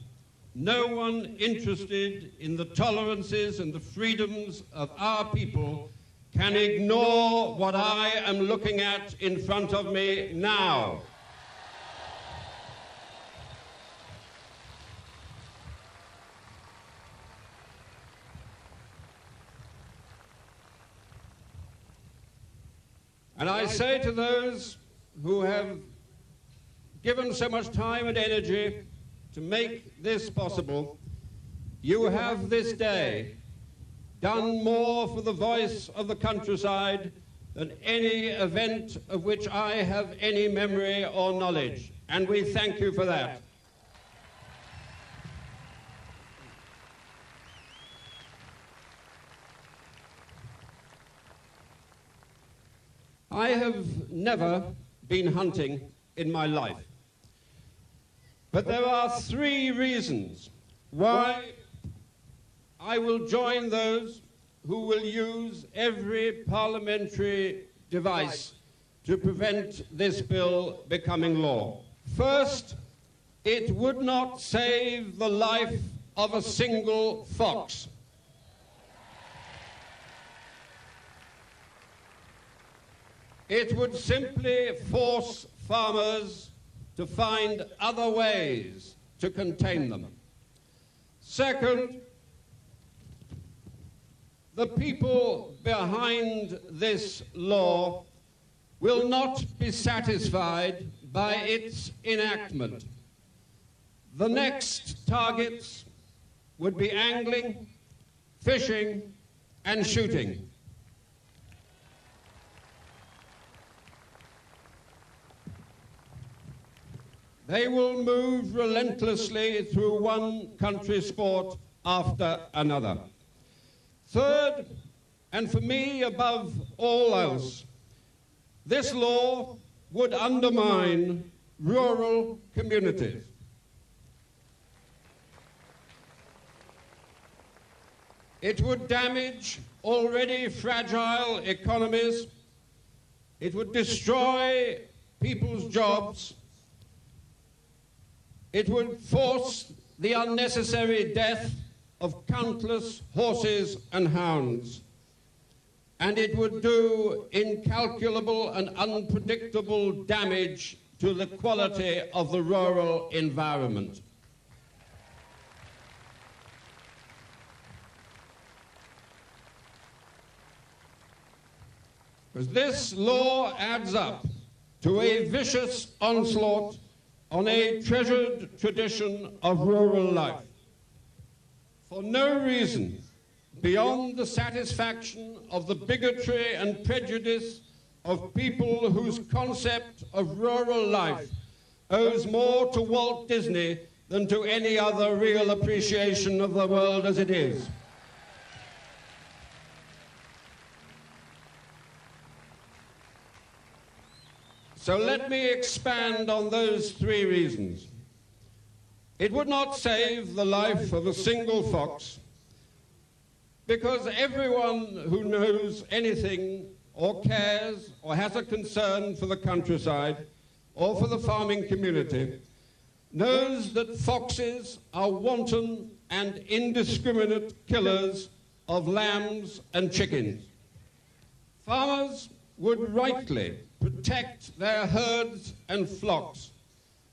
no one interested in the tolerances and the freedoms of our people can ignore what I am looking at in front of me now. And I say to those who have given so much time and energy to make this possible, you have this day done more for the voice of the countryside than any event of which I have any memory or knowledge, and we thank you for that. I have never been hunting in my life, but there are 3 reasons why I will join those who will use every parliamentary device to prevent this bill becoming law. First, it would not save the life of a single fox. It would simply force farmers to find other ways to contain them. Second, the people behind this law will not be satisfied by its enactment. The next targets would be angling, fishing, and shooting. They will move relentlessly through one country sport after another. Third, and for me above all else, this law would undermine rural communities. It would damage already fragile economies. It would destroy people's jobs. It would force the unnecessary death of countless horses and hounds. And it would do incalculable and unpredictable damage to the quality of the rural environment. Because this law adds up to a vicious onslaught on a treasured tradition of rural life. For no reason beyond the satisfaction of the bigotry and prejudice of people whose concept of rural life owes more to Walt Disney than to any other real appreciation of the world as it is. So let me expand on those three reasons. It would not save the life of a single fox, because everyone who knows anything or cares or has a concern for the countryside or for the farming community knows that foxes are wanton and indiscriminate killers of lambs and chickens. Farmers would rightly protect their herds and flocks.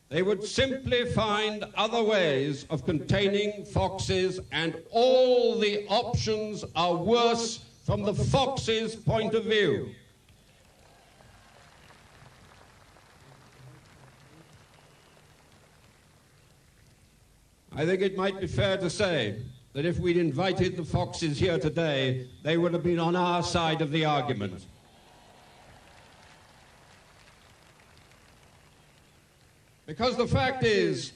They would simply find other ways of containing foxes, and all the options are worse from the fox's point of view. I think it might be fair to say that if we'd invited the foxes here today, they would have been on our side of the argument. Because the fact is,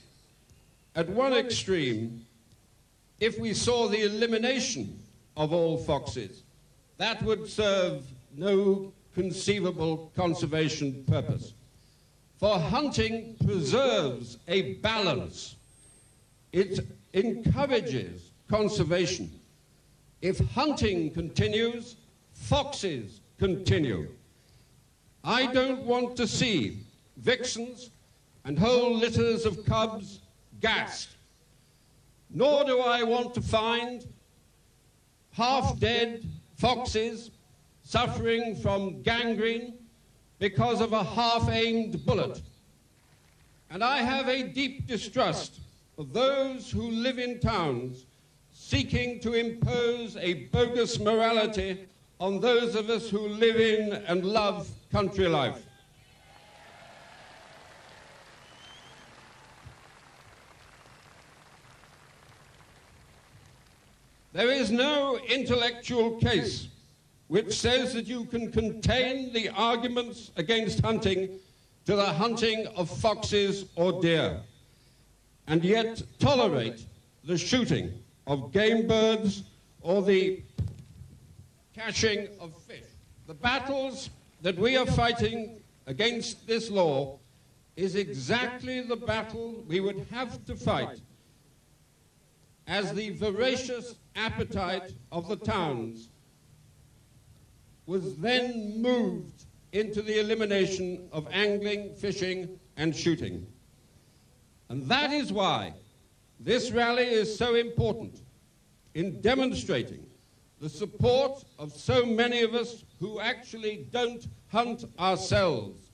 at one extreme, if we saw the elimination of all foxes, that would serve no conceivable conservation purpose. For hunting preserves a balance. It encourages conservation. If hunting continues, foxes continue. I don't want to see vixens and whole litters of cubs gassed. Nor do I want to find half-dead foxes suffering from gangrene because of a half-aimed bullet. And I have a deep distrust of those who live in towns seeking to impose a bogus morality on those of us who live in and love country life. There is no intellectual case which says that you can contain the arguments against hunting to the hunting of foxes or deer, and yet tolerate the shooting of game birds or the catching of fish. The battles that we are fighting against this law is exactly the battle we would have to fight as the voracious appetite of the towns was then moved into the elimination of angling, fishing, and shooting. And that is why this rally is so important in demonstrating the support of so many of us who actually don't hunt ourselves,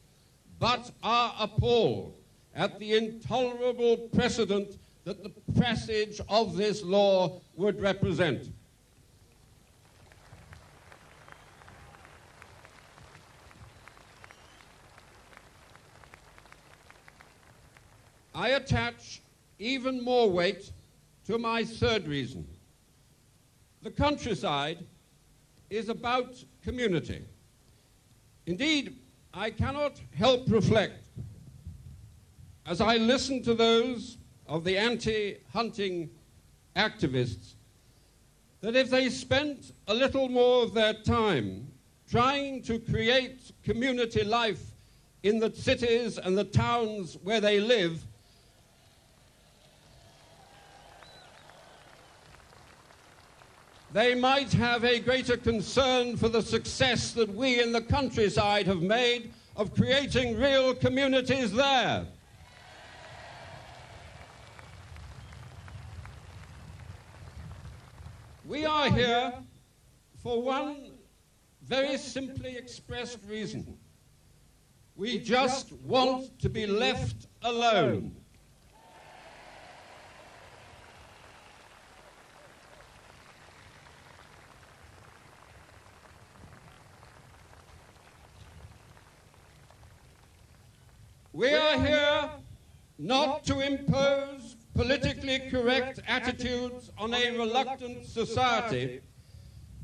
but are appalled at the intolerable precedent that the passage of this law would represent. I attach even more weight to my third reason. The countryside is about community. Indeed, I cannot help reflect as I listen to those of the anti-hunting activists, that if they spent a little more of their time trying to create community life in the cities and the towns where they live, they might have a greater concern for the success that we in the countryside have made of creating real communities there. We are here for one very simply expressed reason. We just want to be left alone. We are here not to impose politically correct attitudes on a reluctant society.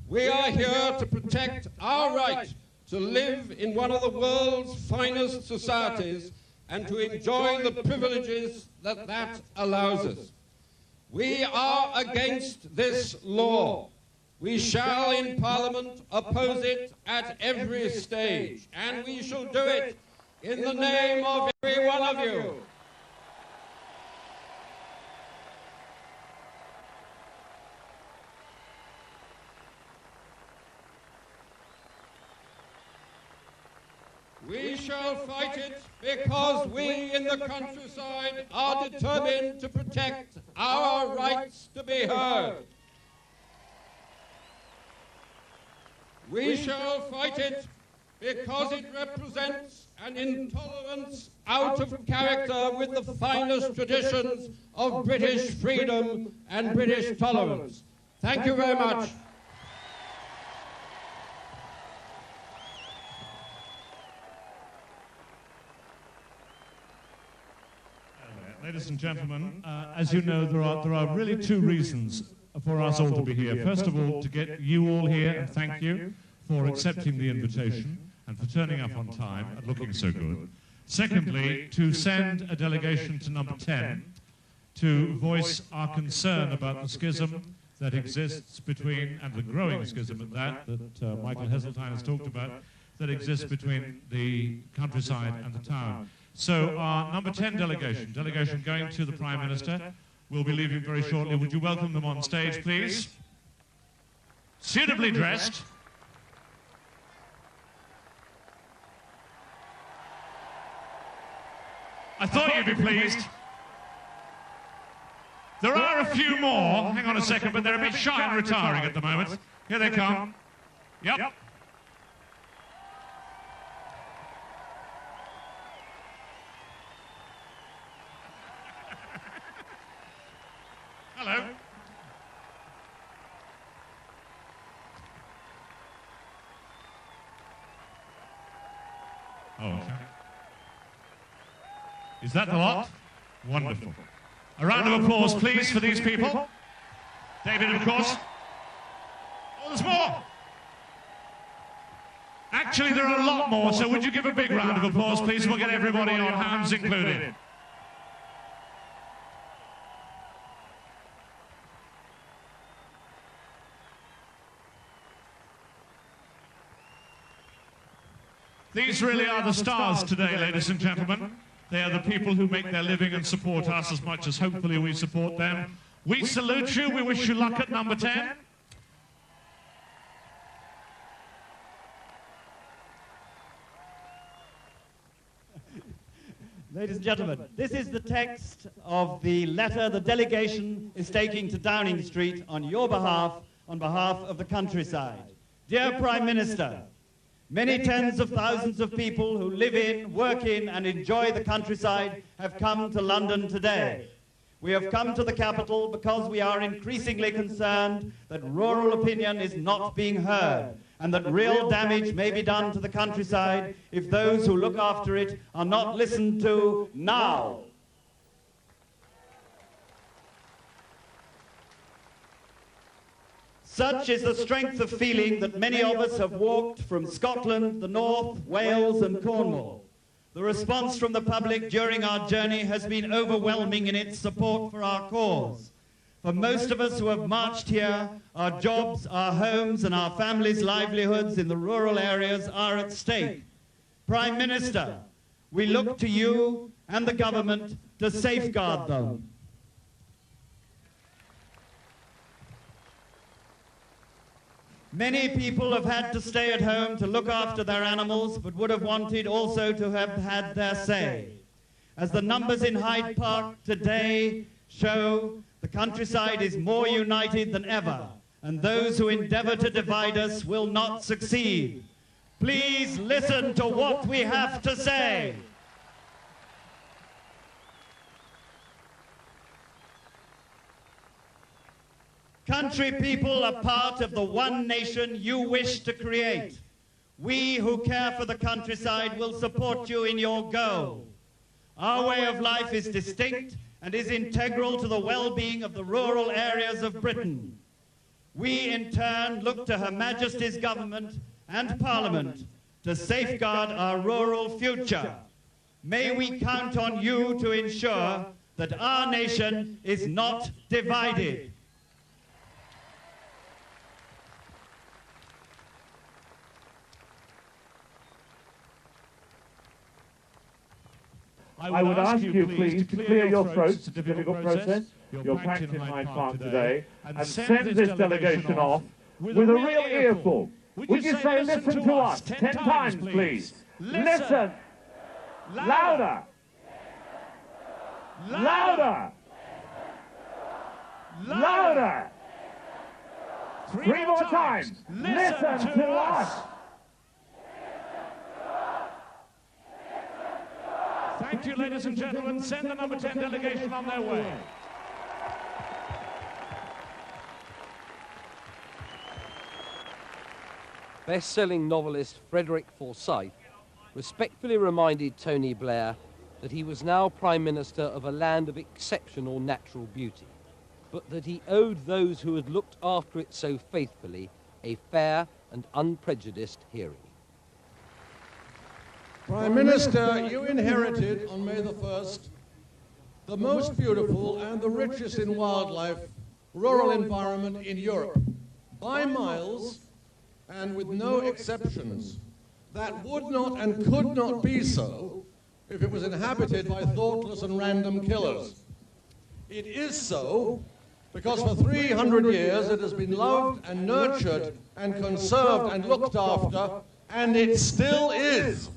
We are here to protect our right to live in one of the world's finest societies and to enjoy the privileges that that allows us. We are against this law. We shall in Parliament oppose it at every stage, and we shall do it in the name of every one of you. We shall fight it because we in the countryside are determined to protect our rights to be heard. We shall fight it because it represents an intolerance out of character with the finest traditions of British freedom and British tolerance. Thank you very much. Ladies and gentlemen, as you know, there are really two reasons for us all to be here. First of all, to get you all here and thank you for accepting the invitation and for turning up on time and looking so good. Secondly, to send a delegation to number 10 to voice our concern about the schism that exists between, and the growing schism at that Michael Heseltine has talked about, that exists between the countryside and the town. So our number 10 delegation going to the Prime Minister, will be leaving very shortly. Would you welcome them on stage, please? Suitably dressed. I thought you'd be pleased. There are a few more, hang on a second, but they're a bit shy and retiring at the moment. Here they come. Yep. Hello. Oh, okay. Is that the lot? Wonderful. A round of applause, please, for these people. David, of course. Oh, there's more. Actually, there are a lot more, so would you give a big round of applause, please? We'll get everybody on, hands included. These really are the stars today, ladies and gentlemen. They are the people who make their living and support us as much as hopefully we support them. We salute you. We wish you luck at number 10. Ladies and gentlemen, this is the text of the letter the delegation is taking to Downing Street on your behalf, on behalf of the countryside. Dear Prime Minister, many tens of thousands of people who live in, work in, and enjoy the countryside have come to London today. We have come to the capital because we are increasingly concerned that rural opinion is not being heard, and that real damage may be done to the countryside if those who look after it are not listened to now. Such is the strength of feeling that many of us have walked from Scotland, the North, Wales and Cornwall. The response from the public during our journey has been overwhelming in its support for our cause. For most of us who have marched here, our jobs, our homes, and our families' livelihoods in the rural areas are at stake. Prime Minister, we look to you and the government to safeguard them. Many people have had to stay at home to look after their animals, but would have wanted also to have had their say. As the numbers in Hyde Park today show, the countryside is more united than ever, and those who endeavour to divide us will not succeed. Please listen to what we have to say. Country people are part of the one nation you wish to create. We who care for the countryside will support you in your goal. Our way of life is distinct and is integral to the well-being of the rural areas of Britain. We, in turn, look to Her Majesty's government and Parliament to safeguard our rural future. May we count on you to ensure that our nation is not divided. I would ask you, please, to clear your throats. It's a difficult process. You're packed in Hyde Park today. And send this delegation off with a real earful. Would you say, listen to us 10 times, please? Listen! Louder! Louder! Louder! 3 more times. Listen to us! Thank you, ladies and gentlemen. Send the number 10 delegation on their way. Best-selling novelist Frederick Forsyth respectfully reminded Tony Blair that he was now Prime Minister of a land of exceptional natural beauty, but that he owed those who had looked after it so faithfully a fair and unprejudiced hearing. Prime Minister, you inherited on May the 1st the most beautiful and the richest in wildlife rural environment in Europe, by miles and with no exceptions. That would not and could not be so if it was inhabited by thoughtless and random killers. It is so because for 300 years it has been loved and nurtured and conserved and looked after, and it still is.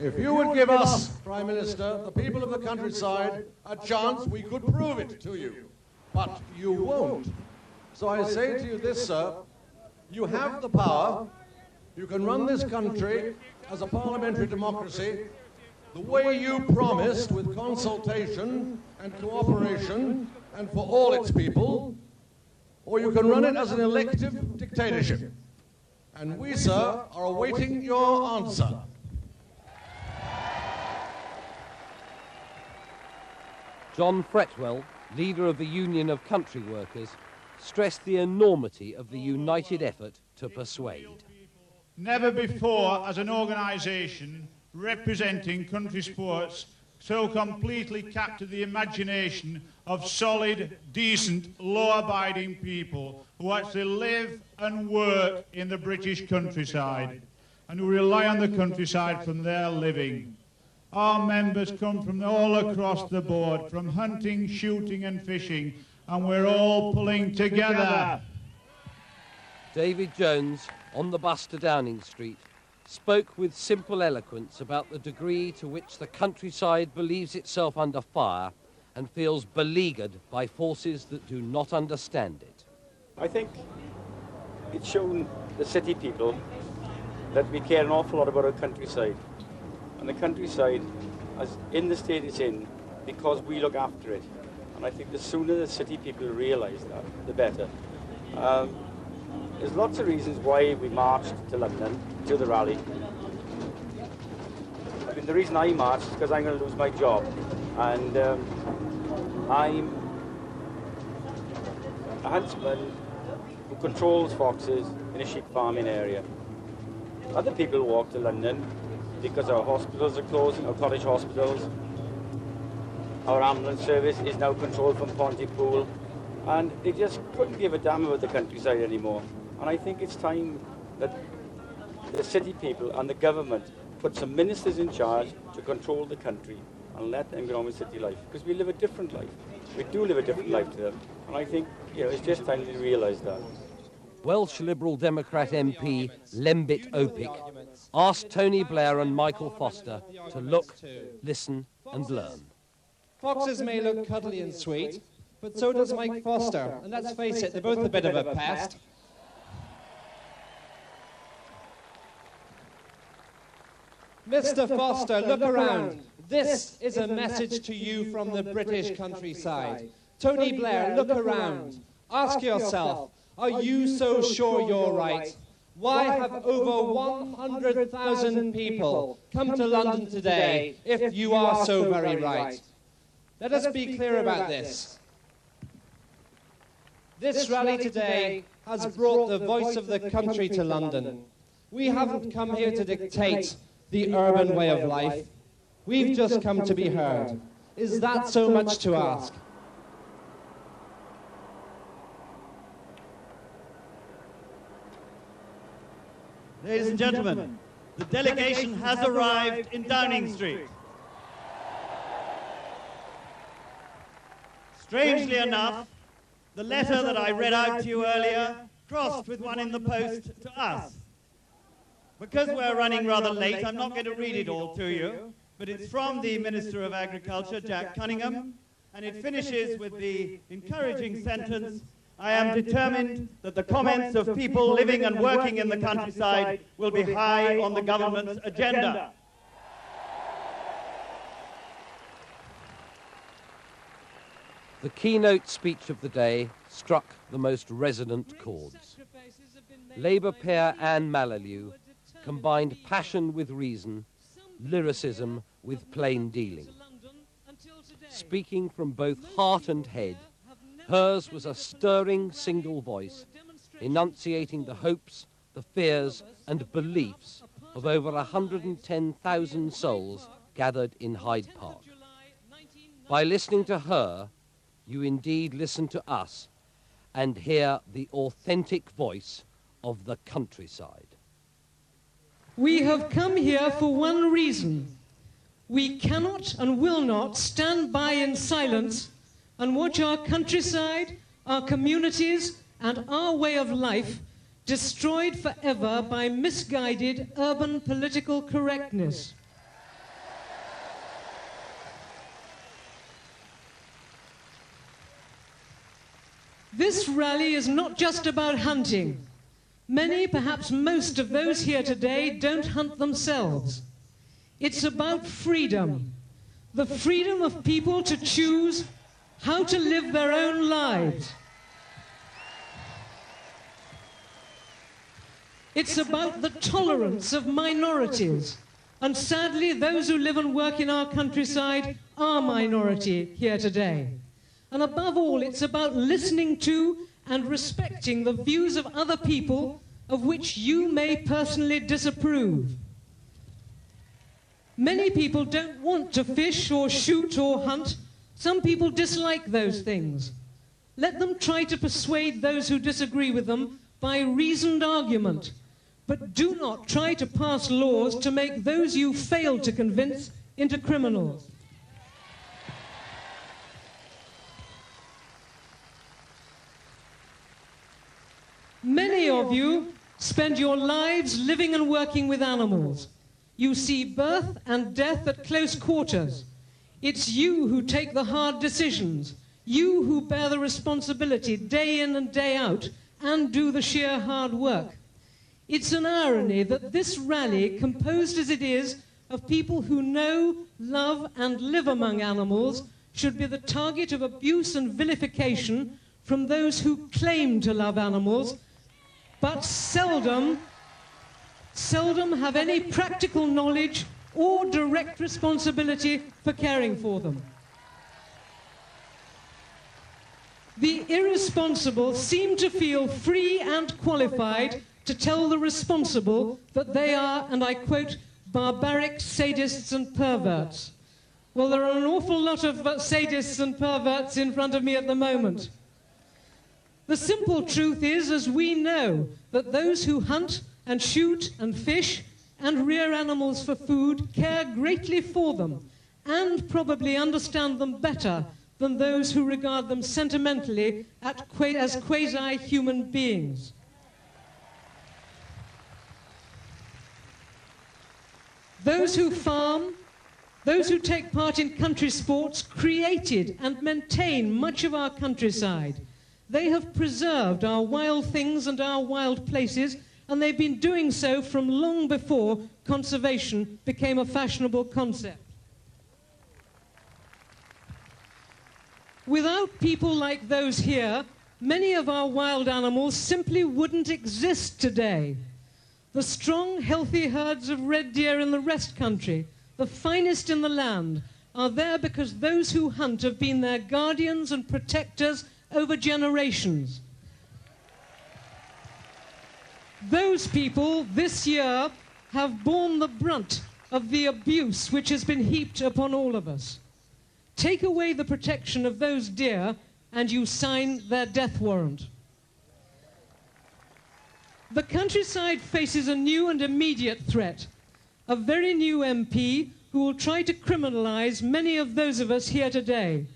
If you would give us, Prime Minister, the people of the countryside, a chance, we could prove it to you. But you won't. So I say to you this, sir, you have the power. You can run this country as a parliamentary democracy the way you promised, with consultation and cooperation and for all its people, or you can run it as an elective dictatorship. And we, sir, are awaiting your answer. John Fretwell, leader of the Union of Country Workers, stressed the enormity of the united effort to persuade. Never before has an organisation representing country sports so completely captured the imagination of solid, decent, law-abiding people who actually live and work in the British countryside and who rely on the countryside from their living. Our members come from all across the board, from hunting, shooting and fishing, and we're all pulling together. David Jones, on the bus to Downing Street, spoke with simple eloquence about the degree to which the countryside believes itself under fire and feels beleaguered by forces that do not understand it. I think it's shown the city people that we care an awful lot about our countryside. And the countryside is in the state it's in because we look after it. And I think the sooner the city people realise that, the better. There's lots of reasons why we marched to London, to the rally. I mean, the reason I marched is because I'm going to lose my job. And I'm a huntsman who controls foxes in a sheep farming area. Other people walk to London because our hospitals are closed, our cottage hospitals. Our ambulance service is now controlled from Pontypool, and they just couldn't give a damn about the countryside anymore. And I think it's time that the city people and the government put some ministers in charge to control the country and let them get on with city life, because we live a different life. We do live a different life to them, and I think it's just time to realise that. Welsh Liberal Democrat MP Lembit Opik asked Tony Blair and Michael Foster to look, listen and learn. Foxes may look cuddly and sweet, but so does Mike Foster, and let's face it, they're both a bit of a pest. Mr. Foster, look around. This is a message to you from the British countryside. Tony Blair, look around. Ask yourself, are you so sure you're right? Why have over 100,000 people come to London today if you are so very right? Let us be clear about this. This rally today has brought the voice of the country to London. We haven't come here to dictate the urban way of life. We've just come to be heard. Is that so much to ask? Ladies and gentlemen, the delegation has arrived in Downing Street. Strangely enough, the letter that I read out to you earlier crossed with one in the post to us. Because we're running rather late, I'm not going to read it all to you, but it's from the Minister of Agriculture, Jack Cunningham, and it finishes with the encouraging sentence, I am determined that the comments of people living and working in the countryside will be high on the government's agenda. The keynote speech of the day struck the most resonant chords. Labour peer Anne Malalieu combined passion with reason, lyricism with plain dealing. Speaking from both heart and head, hers was a stirring single voice, enunciating the hopes, the fears and beliefs of over 110,000 souls gathered in Hyde Park. By listening to her, you indeed listen to us and hear the authentic voice of the countryside. We have come here for one reason. We cannot and will not stand by in silence and watch our countryside, our communities, and our way of life destroyed forever by misguided urban political correctness. This rally is not just about hunting. Many, perhaps most of those here today don't hunt themselves. It's about freedom, the freedom of people to choose how to live their own lives. It's about the tolerance of minorities, and sadly those who live and work in our countryside are minority here today. And above all, it's about listening to and respecting the views of other people of which you may personally disapprove. Many people don't want to fish or shoot or hunt. Some people dislike those things. Let them try to persuade those who disagree with them by reasoned argument, but do not try to pass laws to make those you fail to convince into criminals. Many of you spend your lives living and working with animals. You see birth and death at close quarters. It's you who take the hard decisions, you who bear the responsibility day in and day out and do the sheer hard work. It's an irony that this rally, composed as it is of people who know, love and live among animals, should be the target of abuse and vilification from those who claim to love animals but seldom have any practical knowledge or direct responsibility for caring for them. the irresponsible seem to feel free and qualified to tell the responsible that they are, and I quote, barbaric sadists and perverts. Well, there are an awful lot of sadists and perverts in front of me at the moment. The simple truth is, as we know, that those who hunt and shoot and fish and rear animals for food care greatly for them and probably understand them better than those who regard them sentimentally as quasi-human beings. Those who farm, those who take part in country sports created and maintain much of our countryside. They have preserved our wild things and our wild places, and they've been doing so from long before conservation became a fashionable concept. Without people like those here, many of our wild animals simply wouldn't exist today. The strong, healthy herds of red deer in the rest country, the finest in the land, are there because those who hunt have been their guardians and protectors over generations. Those people this year have borne the brunt of the abuse which has been heaped upon all of us. Take away the protection of those deer and you sign their death warrant. The countryside faces a new and immediate threat, a very new MP who will try to criminalize many of those of us here today.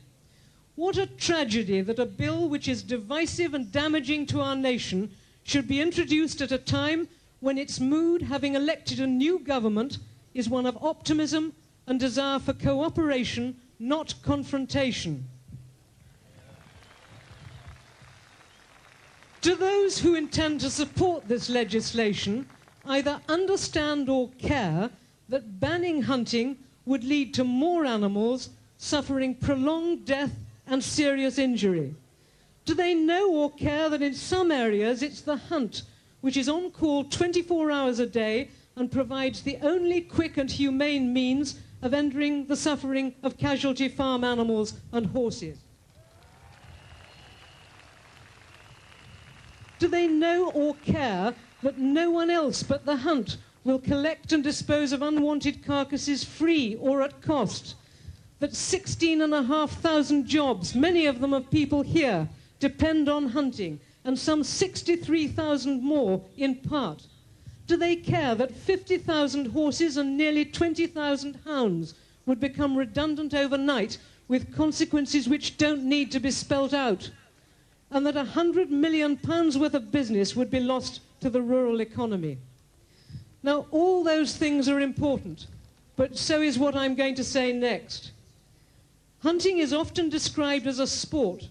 What a tragedy that a bill which is divisive and damaging to our nation should be introduced at a time when its mood, having elected a new government, is one of optimism and desire for cooperation, not confrontation. Do those who intend to support this legislation either understand or care that banning hunting would lead to more animals suffering prolonged death and serious injury? Do they know or care that in some areas it's the hunt which is on call 24 hours a day and provides the only quick and humane means of ending the suffering of casualty farm animals and horses? Do they know or care that no one else but the hunt will collect and dispose of unwanted carcasses free or at cost? That 16,500 jobs, many of them of people here, depend on hunting, and some 63,000 more in part? Do they care that 50,000 horses and nearly 20,000 hounds would become redundant overnight with consequences which don't need to be spelt out? And that £100 million worth of business would be lost to the rural economy? Now, all those things are important, but so is what I'm going to say next. Hunting is often described as a sport,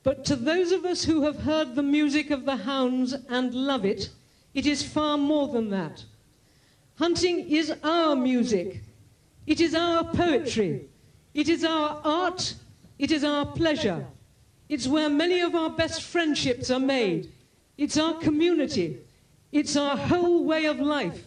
but to those of us who have heard the music of the hounds and love it, it is far more than that. Hunting is our music. It is our poetry. It is our art. It is our pleasure. It's where many of our best friendships are made. It's our community. It's our whole way of life.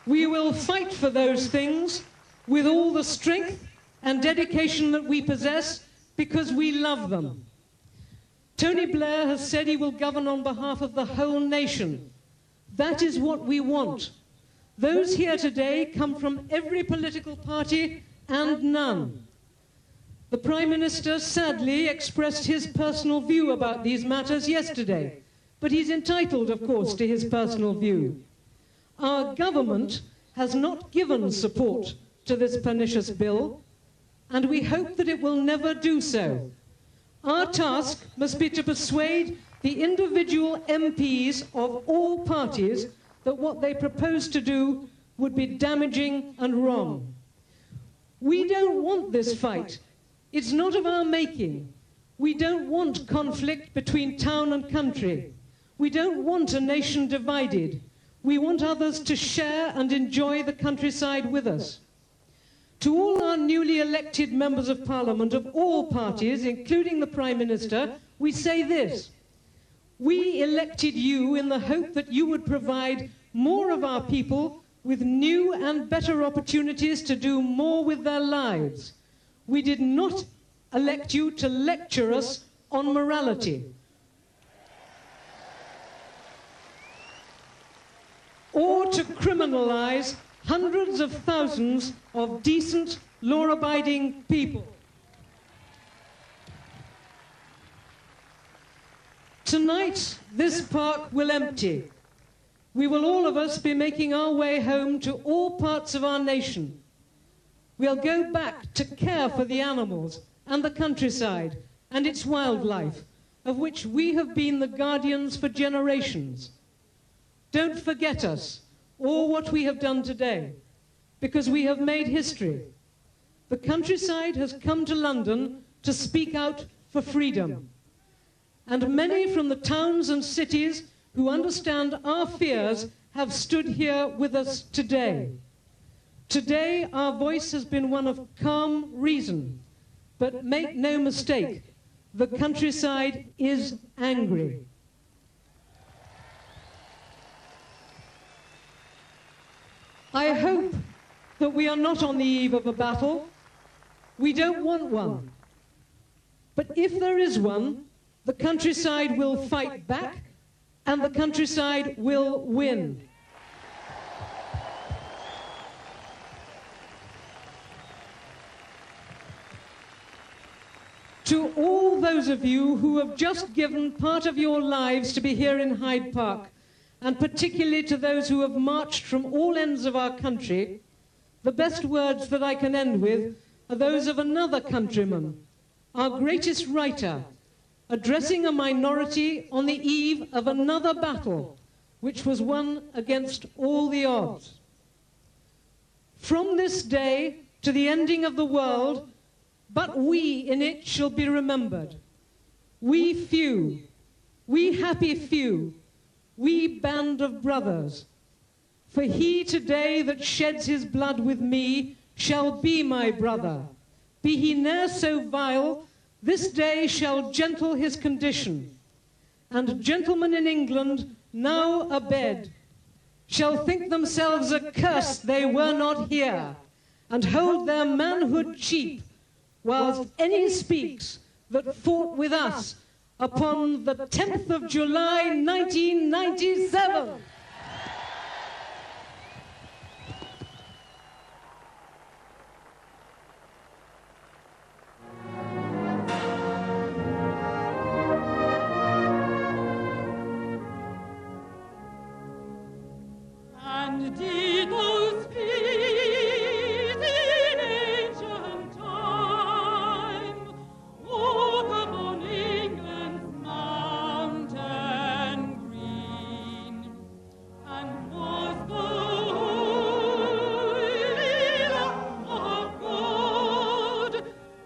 We will fight for those things with all the strength and dedication that we possess because we love them. Tony Blair has said he will govern on behalf of the whole nation. That is what we want. Those here today come from every political party and none. The Prime Minister sadly expressed his personal view about these matters yesterday, but he's entitled, of course, to his personal view. Our government has not given support to this pernicious bill, and we hope that it will never do so. Our task must be to persuade the individual MPs of all parties that what they propose to do would be damaging and wrong. We don't want this fight. It's not of our making. We don't want conflict between town and country. We don't want a nation divided. We want others to share and enjoy the countryside with us. To all our newly elected members of Parliament of all parties, including the Prime Minister, we say this: we elected you in the hope that you would provide more of our people with new and better opportunities to do more with their lives. We did not elect you to lecture us on morality, or to criminalize hundreds of thousands of decent, law-abiding people. Tonight, this park will empty. We will all of us be making our way home to all parts of our nation. We'll go back to care for the animals and the countryside and its wildlife, of which we have been the guardians for generations. Don't forget us or what we have done today, because we have made history. The countryside has come to London to speak out for freedom. And many from the towns and cities who understand our fears have stood here with us today. Today, our voice has been one of calm reason. But make no mistake, the countryside is angry. I hope that we are not on the eve of a battle. We don't want one. But if there is one, the countryside will fight back, and the countryside will win. To all those of you who have just given part of your lives to be here in Hyde Park, and particularly to those who have marched from all ends of our country, the best words that I can end with are those of another countryman, our greatest writer, addressing a minority on the eve of another battle, which was won against all the odds. From this day to the ending of the world, but we in it shall be remembered. We few, we happy few, we band of brothers. For he today that sheds his blood with me shall be my brother. Be he ne'er so vile, this day shall gentle his condition. And gentlemen in England, now abed, shall think themselves accursed they were not here, and hold their manhood cheap, whilst any speaks that fought with us upon the 10th of July, 1997. And did those feet in ancient time walk upon England's mountain green? And was the holy Lamb of God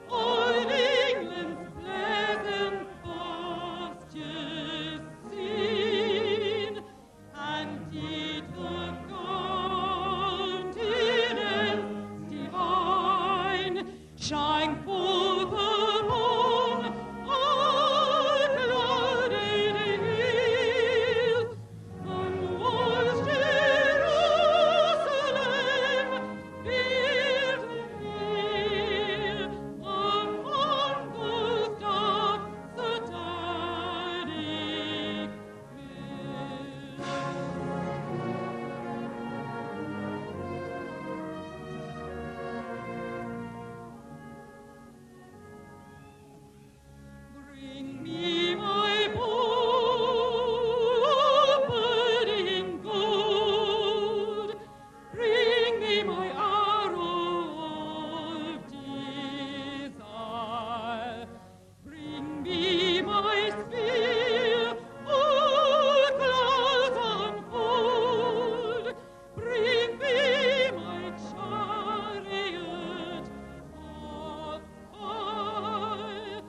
on England's pleasant pastures seen? And did the continents divine shine forth upon our clouded hills? And was Jerusalem built here upon those dark satanic Bring me my bow, burning gold. Bring me my arrow of desire. Bring me my spear, all clouds unfold. Bring me my chariot of fire.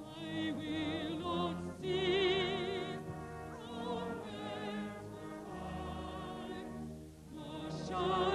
I will not cease from whence I, nor shall